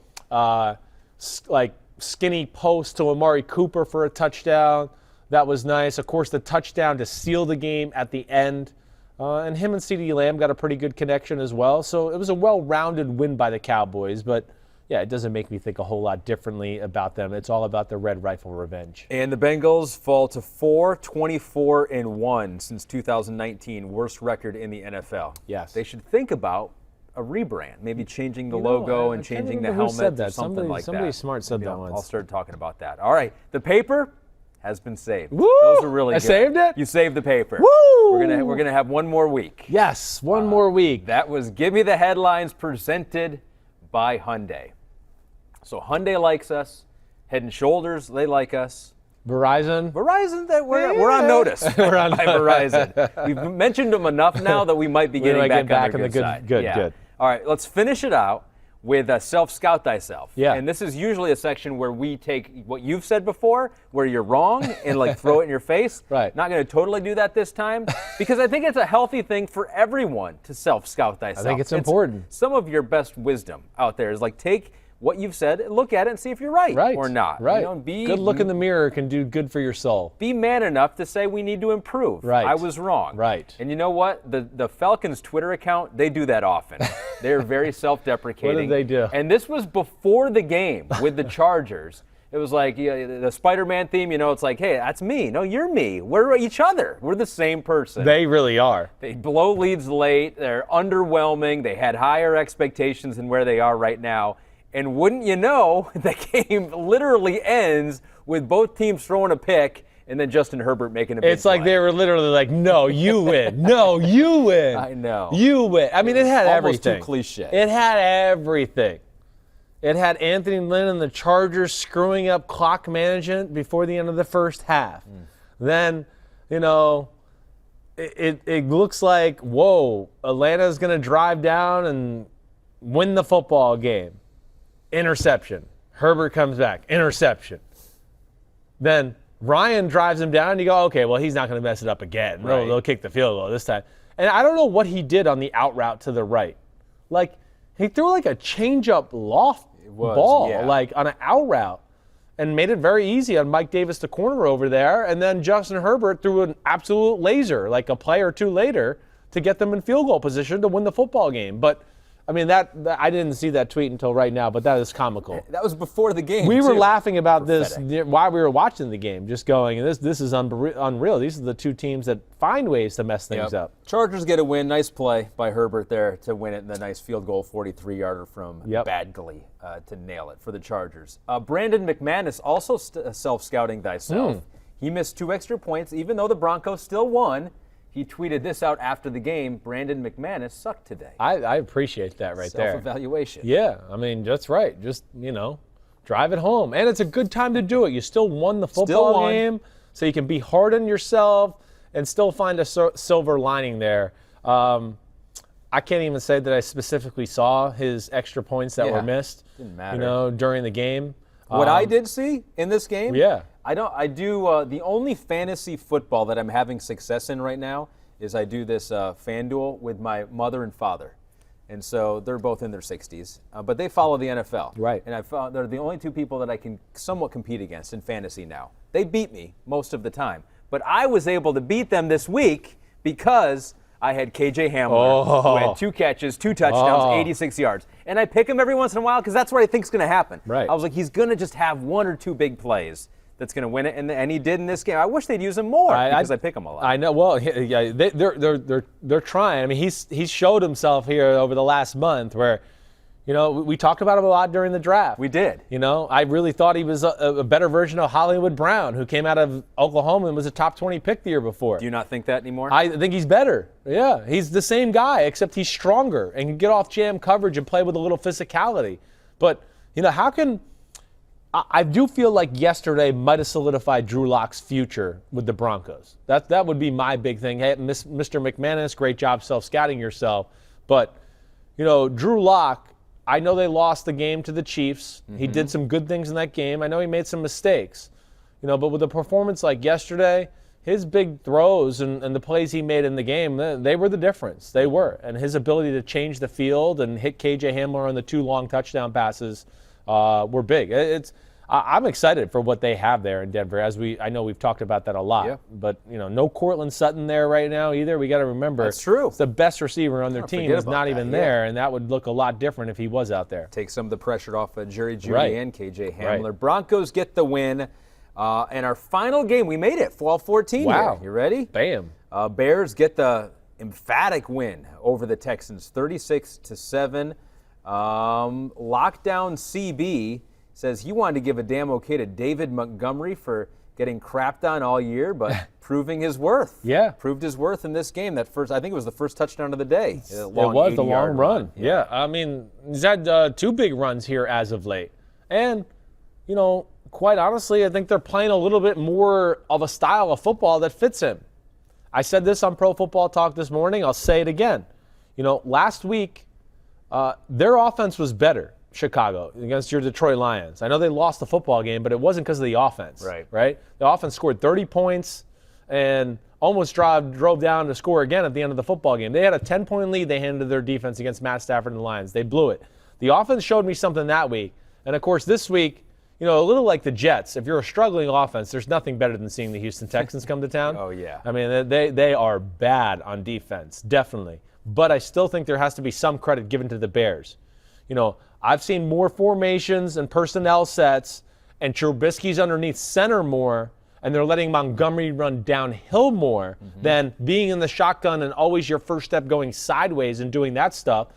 skinny post to Amari Cooper for a touchdown. That was nice. Of course, the touchdown to seal the game at the end. And him and CeeDee Lamb got a pretty good connection as well. So it was a well-rounded win by the Cowboys. But, yeah, it doesn't make me think a whole lot differently about them. It's all about the Red Rifle Revenge. And the Bengals fall to 4-24-1 since 2019, worst record in the NFL. Yes. They should think about a rebrand, maybe changing the logo and changing the helmet said that. or something like that. Somebody smart said that once. I'll start talking about that. All right, the paper has been saved. Woo! Those are really good. I saved it? You saved the paper. Woo! We're gonna have one more week. Yes, one more week. That was Give Me the Headlines presented by Hyundai. So Hyundai likes us. Head and Shoulders, they like us. Verizon, we're on notice. We're on by Verizon. We've mentioned them enough now that we might be getting back on their good side. Good. All right, let's finish it out with Self-Scout Thyself. Yeah. And this is usually a section where we take what you've said before, where you're wrong, and throw it in your face. Right. Not going to totally do that this time, because I think it's a healthy thing for everyone to self-scout thyself. I think it's important. Some of your best wisdom out there is take what you've said, look at it and see if you're right or not. Right. You know, good look in the mirror can do good for your soul. Be man enough to say we need to improve. Right. I was wrong. Right. And you know what? The Falcons Twitter account, they do that often. They're very self-deprecating. What did they do? And this was before the game with the Chargers. It was the Spider-Man theme, it's hey, that's me. No, you're me. We're each other. We're the same person. They really are. They blow leads late. They're underwhelming. They had higher expectations than where they are right now. And wouldn't you know, the game literally ends with both teams throwing a pick and then Justin Herbert making a big It's like play. they were literally no, you win. No, you win. I know. You win. I mean, it had almost everything. Too cliche. It had everything. It had Anthony Lynn and the Chargers screwing up clock management before the end of the first half. Then, it looks like, whoa, Atlanta's going to drive down and win the football game. Interception. Herbert comes back. Interception. Then Ryan drives him down, and you go, okay, well, he's not going to mess it up again. Right. They'll kick the field goal this time. And I don't know what he did on the out route to the right. He threw a change-up loft ball, on an out route, and made it very easy on Mike Davis, the corner over there. And then Justin Herbert threw an absolute laser, a play or two later, to get them in field goal position to win the football game. But I mean, that I didn't see that tweet until right now, but that is comical. That was before the game. We were laughing about this while we were watching the game, just going, this is unreal. These are the two teams that find ways to mess things up. Chargers get a win. Nice play by Herbert there to win it, and the nice field goal, 43-yarder from Badgley to nail it for the Chargers. Brandon McManus also self-scouting thyself. He missed 2 extra points, even though the Broncos still won. He tweeted this out after the game. Brandon McManus sucked today. I appreciate that right there. Self-evaluation. Yeah, I mean, that's right. Just, drive it home. And it's a good time to do it. You still won the football game, so you can be hard on yourself and still find a silver lining there. I can't even say that I specifically saw his extra points that were missed. Didn't matter. During the game. What I did see in this game, I do the only fantasy football that I'm having success in right now is I do this FanDuel with my mother and father. And so they're both in their 60s, but they follow the NFL. Right. And I found they're the only two people that I can somewhat compete against in fantasy now. They beat me most of the time, but I was able to beat them this week because I had KJ Hamler, who had 2 catches, 2 touchdowns, 86 yards. And I pick him every once in a while because that's what I think is going to happen. Right. I was like, he's going to just have 1 or 2 big plays that's going to win it, and he did in this game. I wish they'd use him more because I pick him a lot. I know. Well, yeah, they're trying. I mean, he's showed himself here over the last month where, we talked about him a lot during the draft. We did. I really thought he was a better version of Hollywood Brown, who came out of Oklahoma and was a top 20 pick the year before. Do you not think that anymore? I think he's better. Yeah, he's the same guy, except he's stronger and can get off jam coverage and play with a little physicality. But, how can – I do feel like yesterday might have solidified Drew Lock's future with the Broncos. That would be my big thing. Hey, Mr. McManus, great job self-scouting yourself. But, Drew Lock, I know they lost the game to the Chiefs. Mm-hmm. He did some good things in that game. I know he made some mistakes. But with a performance like yesterday, his big throws and the plays he made in the game, they were the difference. They were. And his ability to change the field and hit KJ Hamler on the 2 long touchdown passes were big. I'm excited for what they have there in Denver. I know we've talked about that a lot. Yeah. But no Cortland Sutton there right now either. We got to remember that's true. It's the best receiver on their team is not even there, and that would look a lot different if he was out there. Take some of the pressure off of Jerry Jeudy and KJ Hamler. Right. Broncos get the win. And our final game, we made it 12-14. Wow. Here. You ready? Bam. Bears get the emphatic win over the Texans, 36-7. Lockdown CB says he wanted to give a damn okay to David Montgomery for getting crapped on all year, but proving his worth. Yeah. Proved his worth in this game. I think it was the first touchdown of the day. It was the long run. Yeah. I mean, he's had 2 big runs here as of late. And, quite honestly, I think they're playing a little bit more of a style of football that fits him. I said this on Pro Football Talk this morning. I'll say it again. Last week, their offense was better, Chicago, against your Detroit Lions. I know they lost the football game, but it wasn't because of the offense. Right? The offense scored 30 points and almost drove down to score again at the end of the football game. They had a 10-point lead they handed to their defense against Matt Stafford and the Lions. They blew it. The offense showed me something that week. And, of course, this week, a little like the Jets, if you're a struggling offense, there's nothing better than seeing the Houston Texans come to town. Oh, yeah. I mean, they are bad on defense, definitely. But I still think there has to be some credit given to the Bears. I've seen more formations and personnel sets, and Trubisky's underneath center more, and they're letting Montgomery run downhill more than being in the shotgun and always your first step going sideways and doing that stuff.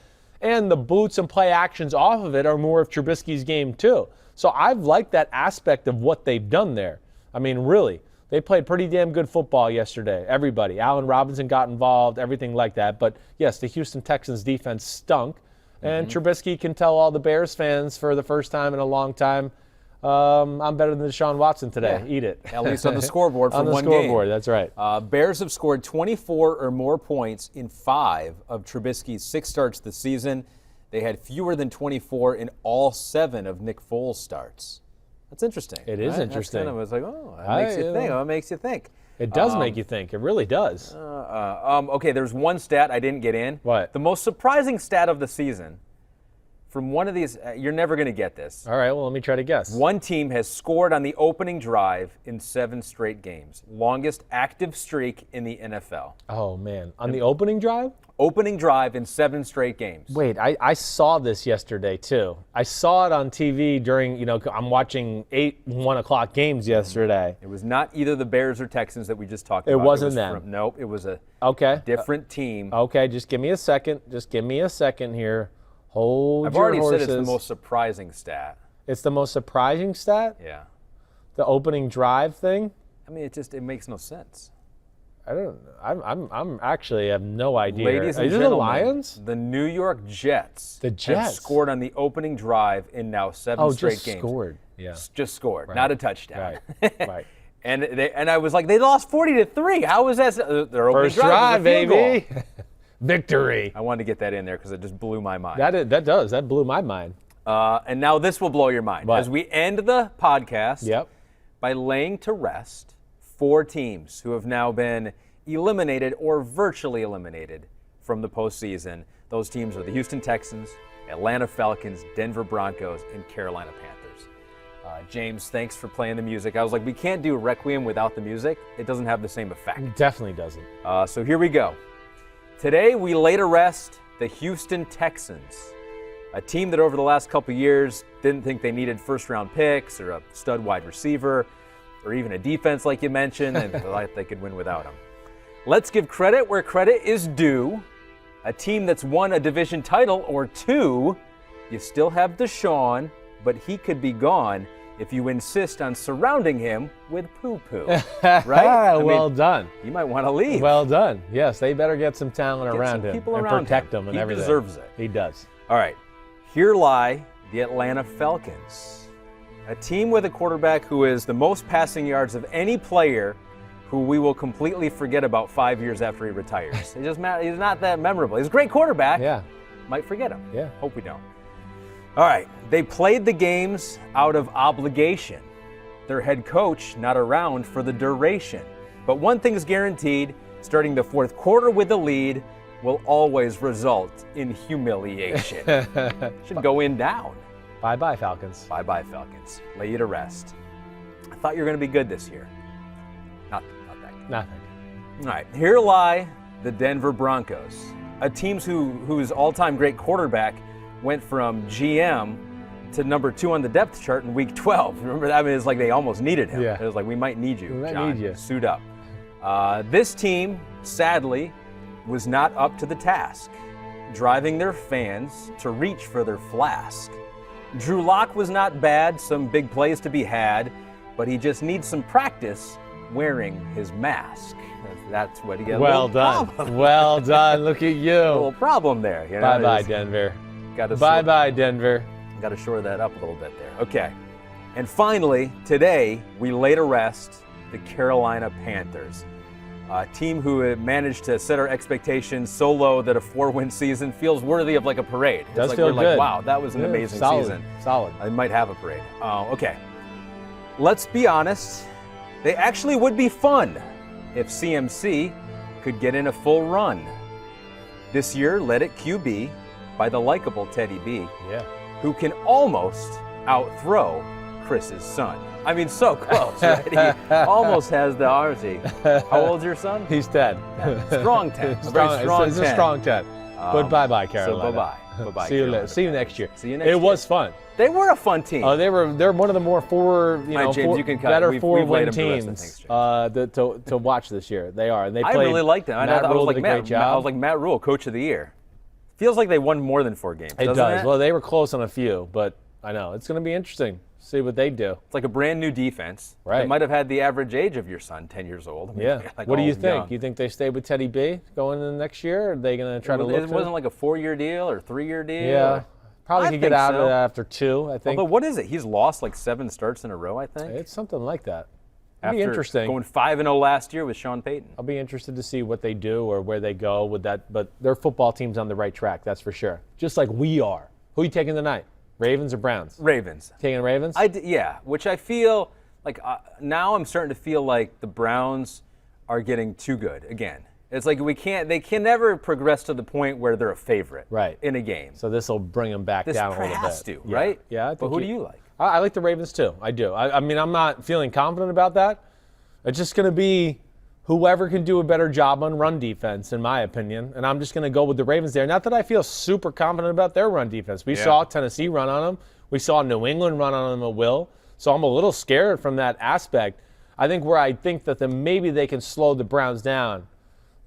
And the boots and play actions off of it are more of Trubisky's game too. So I've liked that aspect of what they've done there. I mean, really, they played pretty damn good football yesterday. Everybody. Allen Robinson got involved, everything like that. But, yes, the Houston Texans defense stunk. And Trubisky can tell all the Bears fans for the first time in a long time, I'm better than Deshaun Watson today. Yeah. Eat it. At least on the scoreboard for one game. On the scoreboard, that's right. Bears have scored 24 or more points in 5 of Trubisky's 6 starts this season. They had fewer than 24 in all 7 of Nick Foles' starts. That's interesting. It is interesting. That's kind of, it's like, that makes you think. It makes you think. It does make you think. It really does. Okay, there's one stat I didn't get in. What? The most surprising stat of the season from one of these, you're never going to get this. All right, well, let me try to guess. One team has scored on the opening drive in 7 straight games. Longest active streak in the NFL. Oh, man. On the opening drive? Opening drive in 7 straight games. Wait, I saw this yesterday, too. I saw it on TV during, I'm watching 1 o'clock games yesterday. It was not either the Bears or Texans that we just talked about. It wasn't them. Nope, it was a different team. Okay, just give me a second. Here. Hold I've your already horses. said it's the most surprising stat. It's the most surprising stat? Yeah. The opening drive thing? I mean, it makes no sense. I don't know. I'm actually have no idea. Ladies and Are gentlemen, the Lions? The New York Jets. Have scored on the opening drive in now 7 straight games. Scored. Yeah. Just scored, not a touchdown. Right. And I was like, they lost 40-3. How was that? Their opening First drive, baby. Goal. Victory. I wanted to get that in there because it just blew my mind. That blew my mind. And now this will blow your mind. What? As we end the podcast, by laying to rest 4 teams who have now been eliminated or virtually eliminated from the postseason. Those teams are the Houston Texans, Atlanta Falcons, Denver Broncos, and Carolina Panthers. James, thanks for playing the music. I was like, we can't do Requiem without the music. It doesn't have the same effect. It definitely doesn't. So here we go. Today, we lay to rest the Houston Texans, a team that over the last couple years didn't think they needed first-round picks or a stud wide receiver or even a defense like you mentioned, and thought they could win without them. Let's give credit where credit is due. A team that's won a division title or 2. You still have Deshaun, but he could be gone if you insist on surrounding him with poo-poo, right? Well done. You might want to leave. Well done. Yes, they better get some talent around him people and around protect him and everything. He deserves it. He does. All right, here lie the Atlanta Falcons, a team with a quarterback who is the most passing yards of any player who we will completely forget about 5 years after he retires. He's not that memorable. He's a great quarterback. Yeah. Might forget him. Yeah. Hope we don't. All right, they played the games out of obligation. Their head coach not around for the duration. But one thing's guaranteed, starting the 4th quarter with the lead will always result in humiliation. Should go in down. Bye-bye, Falcons. Bye-bye, Falcons. Lay you to rest. I thought you were going to be good this year. Not that good. Nothing. All right, here lie the Denver Broncos, a team whose all-time great quarterback went from GM to number 2 on the depth chart in week 12. Remember that? I mean, it's like they almost needed him. Yeah. It was like, we might need you, we might John. need you. Suit up. This team, sadly, was not up to the task, driving their fans to reach for their flask. Drew Lock was not bad, some big plays to be had, but he just needs some practice wearing his mask. That's what he got. Well done. Well done. Look at you. A little problem there. You know? Bye-bye, Denver. Bye-bye, Denver. Got to shore that up a little bit there. Okay. And finally, today, we lay to rest the Carolina Panthers, a team who managed to set our expectations so low that a 4-win season feels worthy of like a parade. Does like feel we're good. Like, wow, that was an amazing season. Solid. I might have a parade. Okay. Let's be honest. They actually would be fun if CMC could get in a full run. This year, led at QB by the likable Teddy B, who can almost outthrow Chris's son. I mean, so close, right? He almost has the RC. How old's your son? He's 10. Strong 10. He's a strong 10. But bye-bye, Carolina. So bye-bye. See you next year. See you next year. It was fun. They were a fun team. They're one of the more better 4-win teams to watch this year. They are. And they I really liked them. Matt Rule did a great job. I was like, Matt Rule, Coach of the Year. Feels like they won more than 4 games. It does. Well, they were close on a few, but I know it's going to be interesting. See what they do. It's like a brand new defense. Right. They might have had the average age of your son, 10 years old. I mean, yeah. like what do you think? Young. You think they stay with Teddy B going into the next year? Or are they going to try to look? It wasn't like a 4-year deal or 3-year deal. Yeah. Probably could get out of that after 2, I think. Although, what is it? He's lost like 7 starts in a row, I think. It's something like that. It'll be interesting. Going 5-0 last year with Sean Payton. I'll be interested to see what they do or where they go with that. But their football team's on the right track, that's for sure. Just like we are. Who are you taking tonight? Ravens or Browns? Ravens. Taking Ravens? Yeah, which I feel like now I'm starting to feel like the Browns are getting too good again. It's like they can never progress to the point where they're a favorite in a game. So this will bring them back down a little bit. This has to, right? Yeah. But who do you like? I like the Ravens too. I do. I mean, I'm not feeling confident about that. It's just going to be whoever can do a better job on run defense, in my opinion. And I'm just going to go with the Ravens there. Not that I feel super confident about their run defense. We saw Tennessee run on them. We saw New England run on them at will. So I'm a little scared from that aspect. I think where I think that maybe they can slow the Browns down.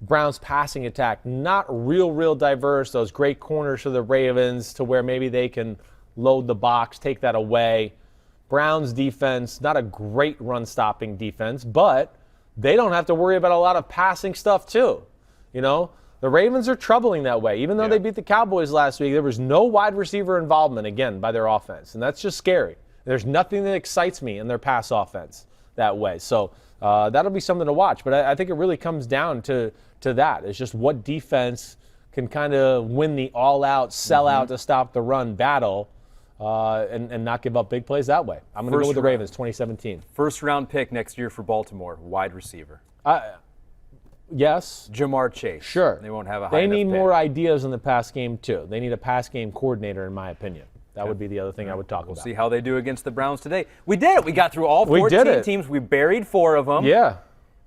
Browns passing attack, not real diverse. Those great corners for the Ravens to where maybe they can load the box, take that away. Browns defense, not a great run-stopping defense, but they don't have to worry about a lot of passing stuff too. You know, the Ravens are troubling that way. Even though they beat the Cowboys last week, there was no wide receiver involvement, again, by their offense. And that's just scary. There's nothing that excites me in their pass offense that way. So that'll be something to watch. But I think it really comes down to that. It's just what defense can kind of win the all-out, sell-out to stop the run battle and not give up big plays that way. I'm going to go with the Ravens, 2017. First-round pick next year for Baltimore, wide receiver. Yes. Jamar Chase. Sure. They won't have a high They need enough more pick. ideas in the pass game, too. They need a pass game coordinator, in my opinion. That would be the other thing I would talk about. We'll see how they do against the Browns today. We did it. We got through all 14 teams. We buried 4 of them. Yeah.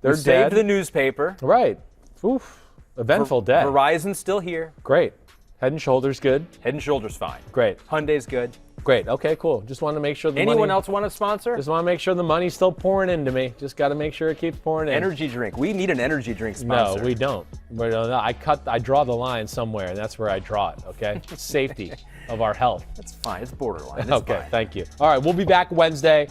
They're dead. Saved the newspaper. Right. Oof. Eventful day. Verizon's still here. Great. Head and Shoulders good. Head and Shoulders fine. Great. Hyundai's good. Great. Okay, cool. Just want to make sure the Anyone else want to sponsor? Just want to make sure the money's still pouring into me. Just got to make sure it keeps pouring in. Energy drink. We need an energy drink sponsor. No, we don't. I draw the line somewhere, and that's where I draw it, okay? Safety of our health. That's fine. It's borderline. It's okay, fine. Thank you. All right, we'll be back Wednesday.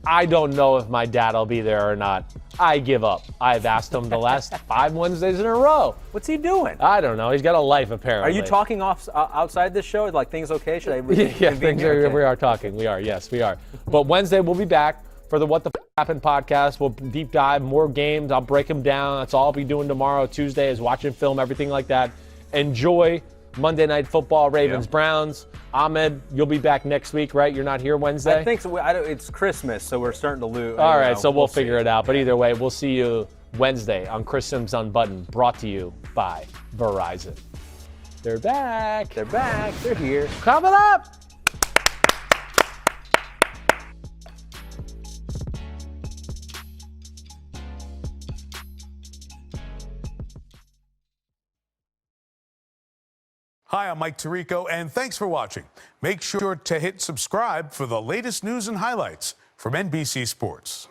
I don't know if my dad will be there or not. I give up. I've asked him the last 5 Wednesdays in a row. What's he doing? I don't know. He's got a life, apparently. Are you talking outside this show? Like, things okay? Should I? Yeah, things are. Okay. We are talking. We are. Yes, we are. But Wednesday we'll be back for the What the Happened podcast. We'll deep dive more games. I'll break them down. That's all I'll be doing tomorrow. Tuesday is watching film, everything like that. Enjoy Monday Night Football, Ravens, Browns. Ahmed, you'll be back next week, right? You're not here Wednesday? I think so. It's Christmas, so we're starting to lose. All right, so we'll figure it out. But either way, we'll see you Wednesday on Simms Unbuttoned, brought to you by Verizon. They're back. They're back. They're here. Coming up. Hi, I'm Mike Tirico, and thanks for watching. Make sure to hit subscribe for the latest news and highlights from NBC Sports.